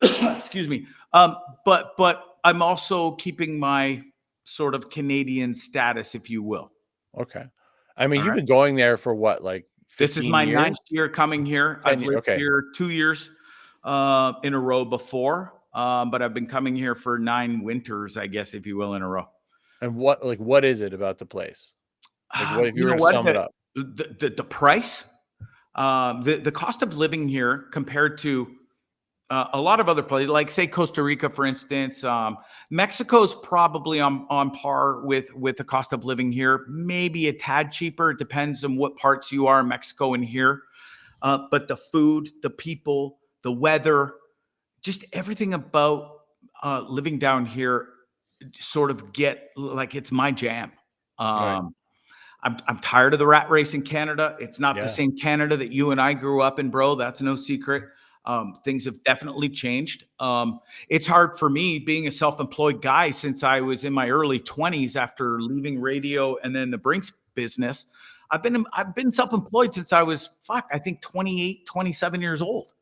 Excuse me. But I'm also keeping my sort of Canadian status, if you will. Okay. I mean, you've been going there for what, like 15 this is my years? 9th year coming here. I've lived here 2 years in a row before, but I've been coming here for 9 winters, I guess, if you will, in a row. And what is it about the place? Like, what if you were to sum it up? The price, the cost of living here compared to a lot of other places, like say Costa Rica, for instance. Mexico's probably on par with the cost of living here, maybe a tad cheaper. It depends on what parts you are in Mexico and here. But the food, the people, the weather, just everything about living down here sort of get like it's my jam. Right. I'm tired of the rat race in Canada. It's not the same Canada that you and I grew up in, bro. That's no secret. Things have definitely changed. It's hard for me being a self-employed guy since I was in my early 20s after leaving radio and then the Brinks business. I've been self-employed since I was, I think 28, 27 years old.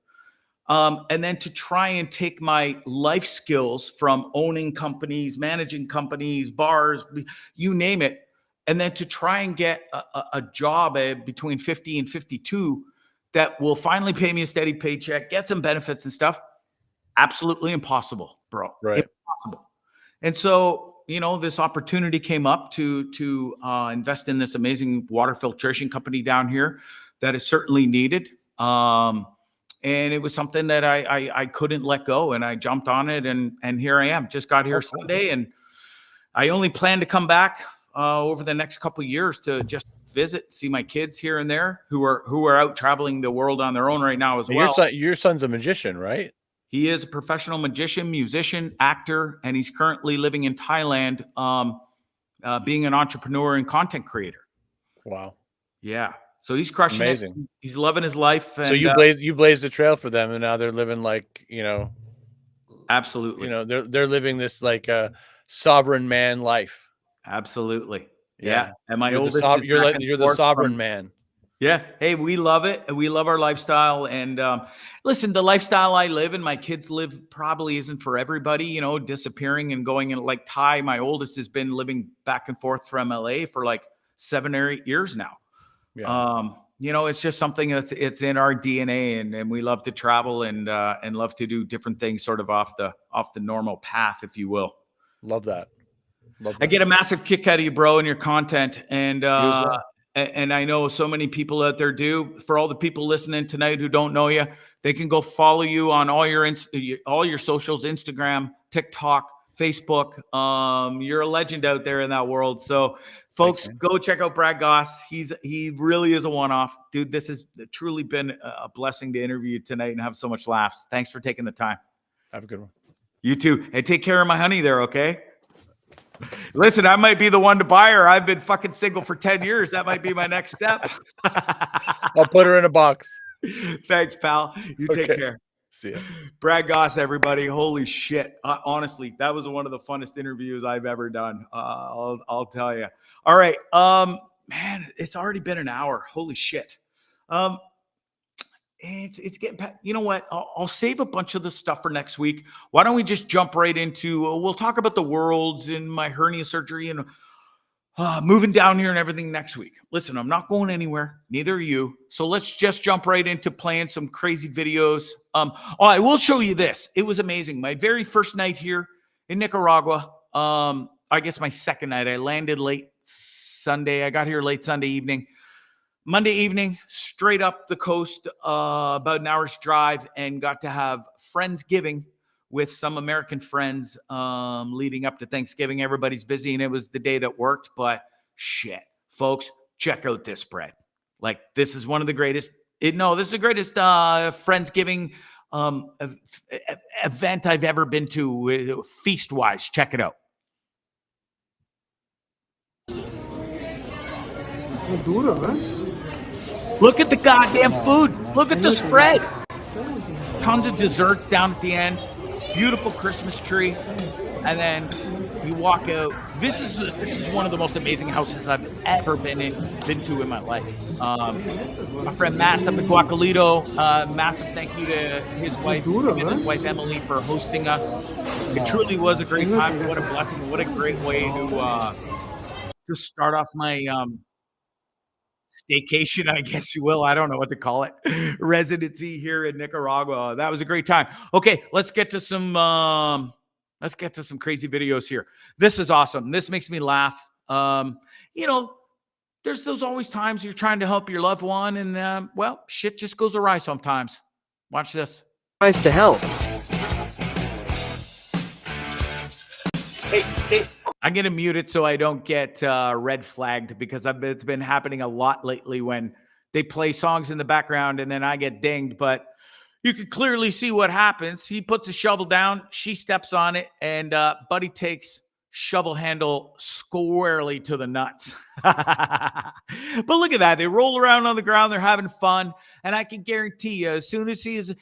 And then to try and take my life skills from owning companies, managing companies, bars, you name it, and then to try and get a job between 50 and 52 that will finally pay me a steady paycheck, get some benefits and stuff. Absolutely impossible, bro. Right. Impossible. And so, you know, this opportunity came up to invest in this amazing water filtration company down here that is certainly needed. And it was something that I couldn't let go, and I jumped on it, and here I am. Just got here Sunday, and I only plan to come back over the next couple of years to just visit, see my kids here and there who are out traveling the world on their own right now as well. Your son's a magician, right? He is a professional magician, musician, actor, and he's currently living in Thailand, being an entrepreneur and content creator. Wow. Yeah. So he's crushing it. He's loving his life. And, so you blazed the trail for them, and now they're living like, you know, absolutely. You know, they're living this like a sovereign man life. Absolutely. Yeah. And my you're oldest, you're the sovereign man. Yeah. Hey, we love it. We love our lifestyle. And listen, the lifestyle I live and my kids live probably isn't for everybody, you know, disappearing and going in. Like Ty, my oldest, has been living back and forth from LA for like 7 or 8 years now. Yeah. You know, it's just something it's in our DNA, and we love to travel and love to do different things sort of off the normal path, if you will. Love that. Love I that. get a massive kick out of you, bro, and your content. And You as well. and I know so many people out there do. For all the people listening tonight who don't know you, they can go follow you on all your socials, Instagram, TikTok, Facebook. You're a legend out there in that world. So, folks, Thanks, go check out Brad Gosse. He really is a one-off, dude. This has truly been a blessing to interview you tonight and have so much laughs. Thanks for taking the time. Have a good one. You too. Hey, take care of my honey there, okay? Listen, I might be the one to buy her. I've been fucking single for 10 years. That might be my next step. I'll put her in a box. Thanks, pal. You take care. See ya. Brad Gosse, everybody. Holy shit. Honestly, that was one of the funnest interviews I've ever done. I'll tell you. All right. Man, it's already been an hour. Holy shit. It's getting, you know what? I'll save a bunch of the stuff for next week. Why don't we just jump right into, we'll talk about the worlds and my hernia surgery and moving down here and everything next week. Listen, I'm not going anywhere. Neither are you. So let's just jump right into playing some crazy videos. I will show you this. It was amazing. My very first night here in Nicaragua. I guess my second night. I landed late Sunday. I got here late Sunday evening. Monday evening, straight up the coast, about an hour's drive, and got to have Friendsgiving with some American friends leading up to Thanksgiving. Everybody's busy, and it was the day that worked, but shit. Folks, check out this spread. Like, this is one of the greatest. This is the greatest Friendsgiving event I've ever been to, feast-wise. Check it out. Look at the goddamn food. Look at the spread. Tons of dessert down at the end. Beautiful Christmas tree. And then you walk out. This is one of the most amazing houses I've ever been to in my life. My friend Matt's up in Guacalito. Massive thank you to his wife and his wife Emily for hosting us. It truly was a great time. What a blessing. What a great way to start off my staycation, I guess you will. I don't know what to call it. Residency here in Nicaragua. That was a great time. Okay, let's get to some crazy videos here. This is awesome. This makes me laugh. You know, there's those always times you're trying to help your loved one, and well, shit just goes awry sometimes. Watch this. Tries to help. Hey. I'm going to mute it so I don't get red flagged, because it's been happening a lot lately when they play songs in the background and then I get dinged. But you can clearly see what happens. He puts a shovel down. She steps on it, and Buddy takes shovel handle squarely to the nuts. But look at that. They roll around on the ground. They're having fun. And I can guarantee you, as soon as his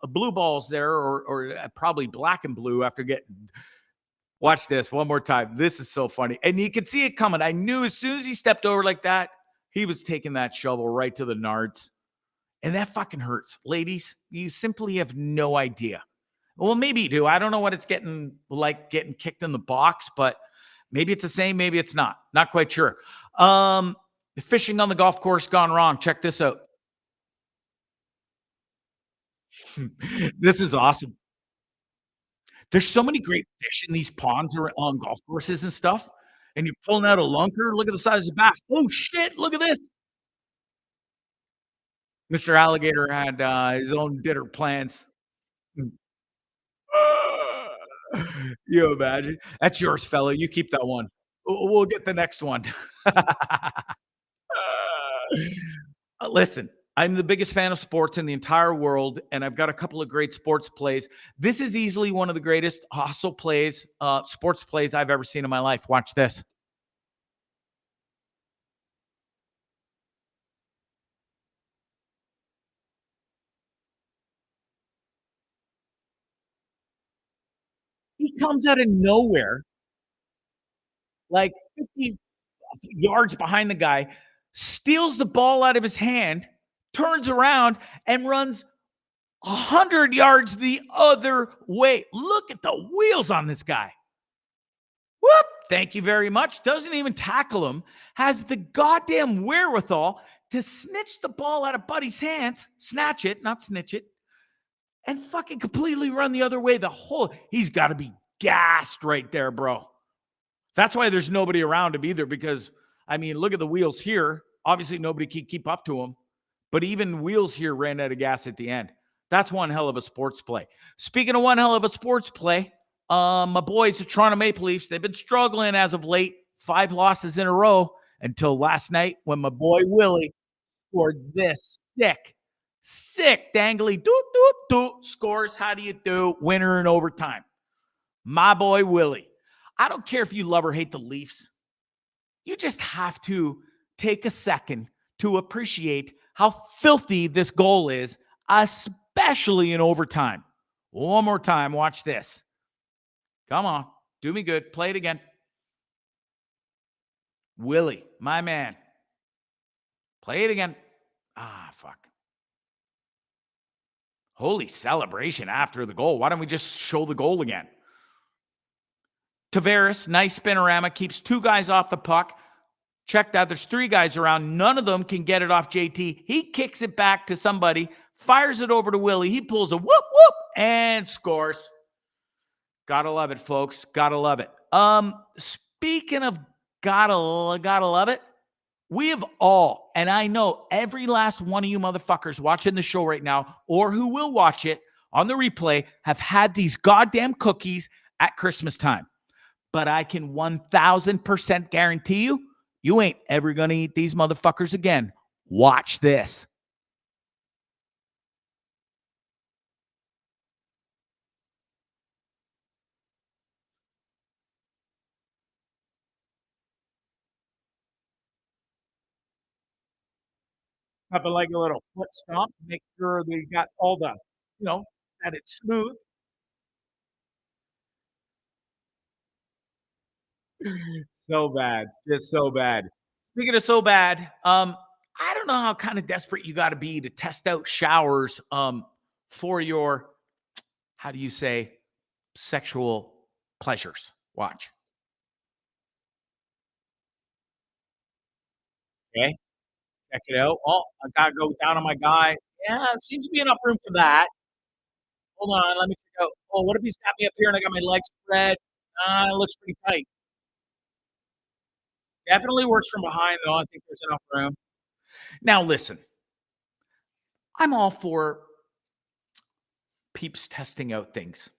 blue balls there, or probably black and blue after getting... Watch this one more time. This is so funny. And you can see it coming. I knew as soon as he stepped over like that, he was taking that shovel right to the nards. And that fucking hurts. Ladies, you simply have no idea. Well, maybe you do. I don't know what it's getting kicked in the box, but maybe it's the same. Maybe it's not. Not quite sure. Fishing on the golf course gone wrong. Check this out. This is awesome. There's so many great fish in these ponds or on golf courses and stuff. And you're pulling out a lunker. Look at the size of the bass. Oh, shit. Look at this. Mr. Alligator had his own dinner plans. You imagine? That's yours, fella. You keep that one. We'll get the next one. Listen. I'm the biggest fan of sports in the entire world, and I've got a couple of great sports plays. This is easily one of the greatest hustle plays, sports plays I've ever seen in my life. Watch this. He comes out of nowhere, like 50 yards behind the guy, steals the ball out of his hand, turns around, and runs 100 yards the other way. Look at the wheels on this guy. Whoop! Thank you very much. Doesn't even tackle him. Has the goddamn wherewithal to snitch the ball out of Buddy's hands, snatch it, not snitch it, and fucking completely run the other way. He's got to be gassed right there, bro. That's why there's nobody around him either, because, I mean, look at the wheels here. Obviously, nobody can keep up to him, but even wheels here ran out of gas at the end. That's one hell of a sports play. Speaking of one hell of a sports play, my boys, the Toronto Maple Leafs, they've been struggling as of late. 5 losses in a row until last night when my boy Willie scored this sick dangly scores. How do you do? Winner in overtime. My boy Willie. I don't care if you love or hate the Leafs. You just have to take a second to appreciate how filthy this goal is, especially in overtime. One more time. Watch this. Come on. Do me good. Play it again. Willie, my man. Play it again. Ah, fuck. Holy celebration after the goal. Why don't we just show the goal again? Tavares, nice spinorama, keeps 2 guys off the puck. Check that. There's 3 guys around. None of them can get it off JT. He kicks it back to somebody, fires it over to Willie. He pulls a whoop, and scores. Gotta love it, folks. Gotta love it. Speaking of gotta love it, we have all, and I know every last one of you motherfuckers watching the show right now, or who will watch it on the replay, have had these goddamn cookies at Christmas time. But I can 1,000% guarantee you, you ain't ever going to eat these motherfuckers again. Watch this. Nothing like a little foot stomp to make sure they got all the, that it's smooth. So bad. Just so bad. Speaking of so bad, I don't know how kind of desperate you got to be to test out showers for your, how do you say, sexual pleasures. Watch. Okay. Check it out. Oh, I got to go down on my guy. Yeah, seems to be enough room for that. Hold on. Let me check out. Oh, what if he's got me up here and I got my legs spread? It looks pretty tight. Definitely works from behind, though. I think there's enough room. Now, listen. I'm all for peeps testing out things.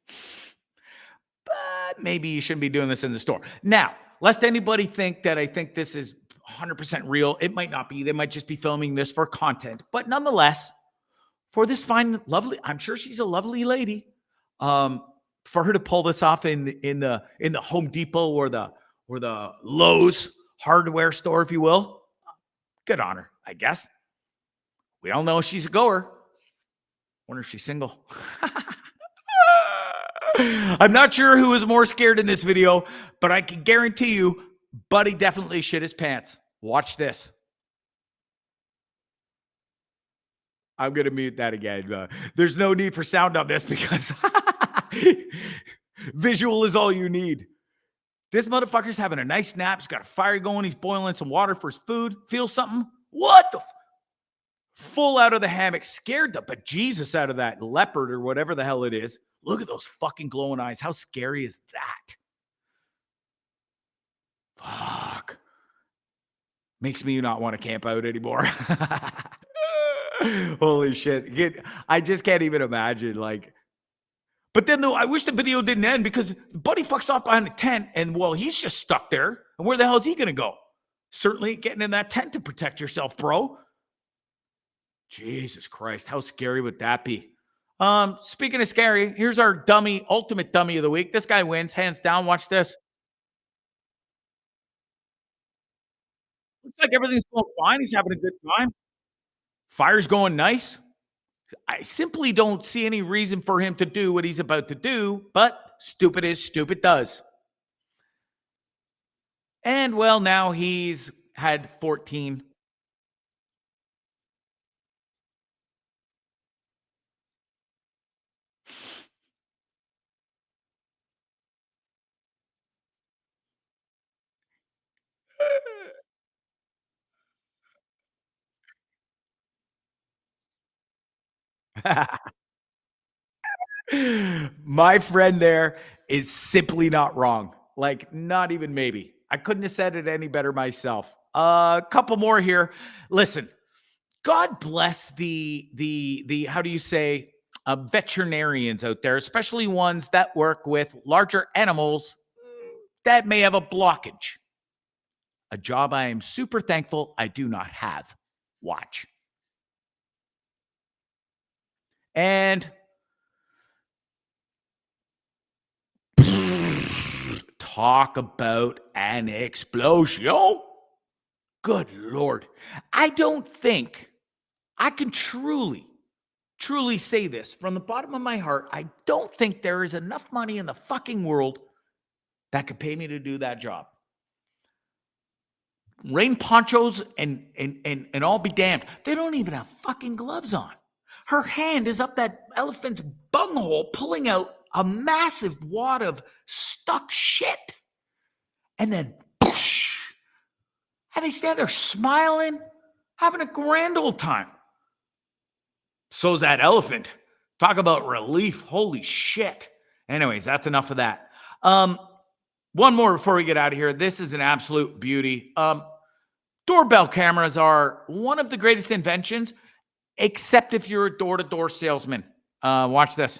But maybe you shouldn't be doing this in the store. Now, lest anybody think that I think this is 100% real. It might not be. They might just be filming this for content. But nonetheless, for this fine, lovely, I'm sure she's a lovely lady. For her to pull this off in the Home Depot or the Lowe's hardware store, if you will, good on her, I guess. We all know she's a goer. Wonder if she's single. I'm not sure who is more scared in this video, but I can guarantee you, Buddy definitely shit his pants. Watch this. I'm going to mute that again. There's no need for sound on this because visual is all you need. This motherfucker's having a nice nap. He's got a fire going. He's boiling some water for his food. Feel something? What the full out of the hammock. Scared the bejesus out of that leopard or whatever the hell it is. Look at those fucking glowing eyes. How scary is that? Fuck. Makes me not want to camp out anymore. Holy shit. I just can't even imagine. But then though, I wish the video didn't end because Buddy fucks off behind the tent and well, he's just stuck there. And where the hell is he going to go? Certainly getting in that tent to protect yourself, bro. Jesus Christ. How scary would that be? Speaking of scary, here's our ultimate dummy of the week. This guy wins, hands down. Watch this. Looks like everything's going fine. He's having a good time. Fire's going nice. I simply don't see any reason for him to do what he's about to do, but stupid is stupid does. And well, now he's had 14 My friend there is simply not wrong. Like, not even maybe. I couldn't have said it any better myself. A couple more here. Listen, God bless the how do you say veterinarians out there, especially ones that work with larger animals that may have a blockage. A job I am super thankful I do not have. Watch. And talk about an explosion. Good Lord. I don't think I can truly say this from the bottom of my heart. I don't think there is enough money in the fucking world that could pay me to do that job. Rain ponchos and all be damned. They don't even have fucking gloves on. Her hand is up that elephant's bunghole, pulling out a massive wad of stuck shit. And then, whoosh, and they stand there smiling, having a grand old time. So's that elephant. Talk about relief. Holy shit. Anyways, that's enough of that. One more before we get out of here. This is an absolute beauty. Doorbell cameras are one of the greatest inventions, except if you're a door-to-door salesman. Watch this.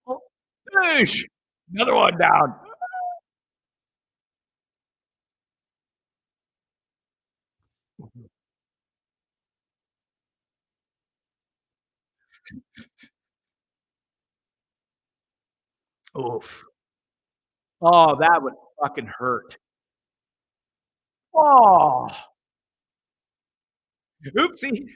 Oh, another one down. Oof. Oh, that would fucking hurt. Oh, oopsie.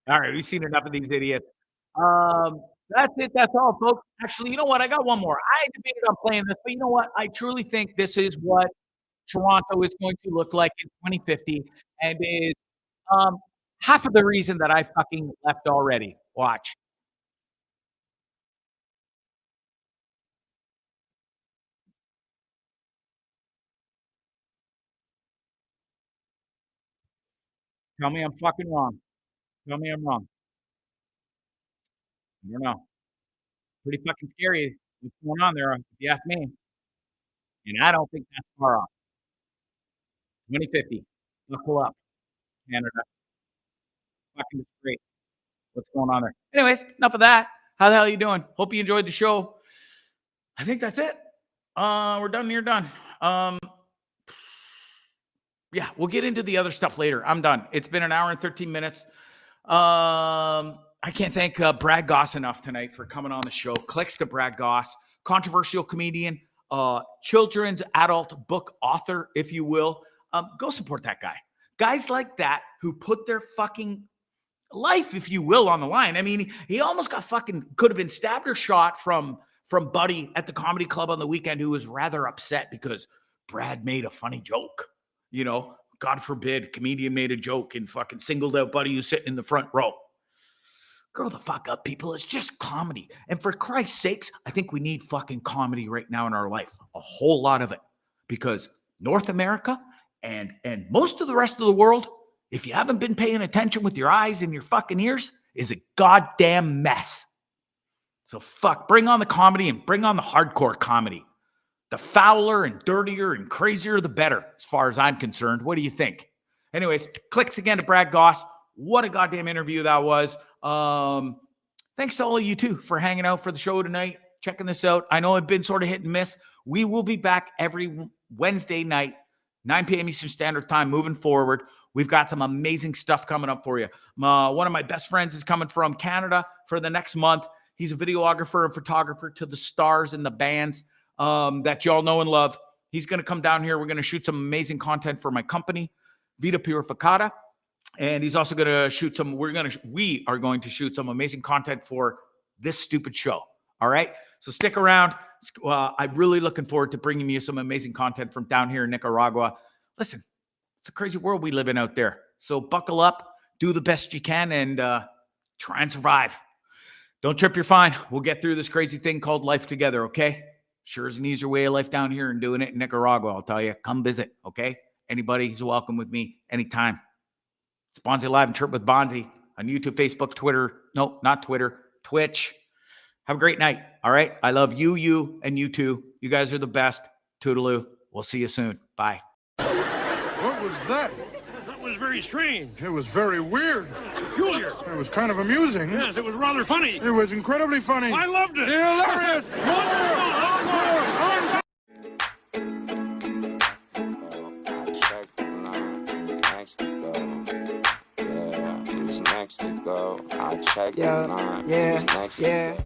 All right, we've seen enough of these idiots. That's it. That's all, folks. Actually, you know what? I got one more. I debated on playing this, but you know what? I truly think this is what Toronto is going to look like in 2050, and is um, half of the reason that I fucking left already. Watch. Tell me I'm fucking wrong. Tell me I'm wrong. I don't know. Pretty fucking scary what's going on there, if you ask me. And I don't think that's far off. 2050. Buckle up, Canada. Fucking great. What's going on there? Anyways, enough of that. How the hell are you doing? Hope you enjoyed the show. I think that's it. We're done. You're done. Yeah, we'll get into the other stuff later. I'm done. It's been an hour and 13 minutes. I can't thank Brad Gosse enough tonight for coming on the show. Clicks to Brad Gosse, controversial comedian, children's adult book author, if you will. Go support that guy. Guys like that who put their fucking life, if you will, on the line. I mean, he almost got fucking, could have been stabbed or shot from Buddy at the comedy club on the weekend, who was rather upset because Brad made a funny joke. You know, God forbid, comedian made a joke and fucking singled out Buddy who's sitting in the front row. Grow the fuck up, people. It's just comedy. And for Christ's sakes, I think we need fucking comedy right now in our life. A whole lot of it. Because North America and most of the rest of the world, if you haven't been paying attention with your eyes and your fucking ears, is a goddamn mess. So fuck, bring on the comedy and bring on the hardcore comedy. The fouler and dirtier and crazier, the better, as far as I'm concerned. What do you think? Anyways, clicks again to Brad Gosse. What a goddamn interview that was. Thanks to all of you, too, for hanging out for the show tonight, checking this out. I know I've been sort of hit and miss. We will be back every Wednesday night, 9 p.m. Eastern Standard Time, moving forward. We've got some amazing stuff coming up for you. One of my best friends is coming from Canada for the next month. He's a videographer and photographer to the stars and the bands that y'all know and love. He's going to come down here. We're going to shoot some amazing content for my company, Vida Purificata. And he's also going to shoot some, we are going to shoot some amazing content for this stupid show. All right. So stick around. I'm really looking forward to bringing you some amazing content from down here in Nicaragua. Listen, it's a crazy world we live in out there. So buckle up, do the best you can, and try and survive. Don't trip, you're fine. We'll get through this crazy thing called life together, okay? Sure is an easier way of life down here and doing it in Nicaragua, I'll tell you. Come visit, okay? Anybody is welcome with me anytime. It's Bonzi Live and Trip with Bonzi on YouTube, Facebook, Twitter. No, not Twitter. Twitch. Have a great night, all right? I love you, and you too. You guys are the best. Toodaloo. We'll see you soon. Bye. What was that? That was very strange. It was very weird. Peculiar. It was kind of amusing. Yes, it was rather funny. It was incredibly funny. I loved it. Hilarious. Next to go. I check the line. Who's next to go?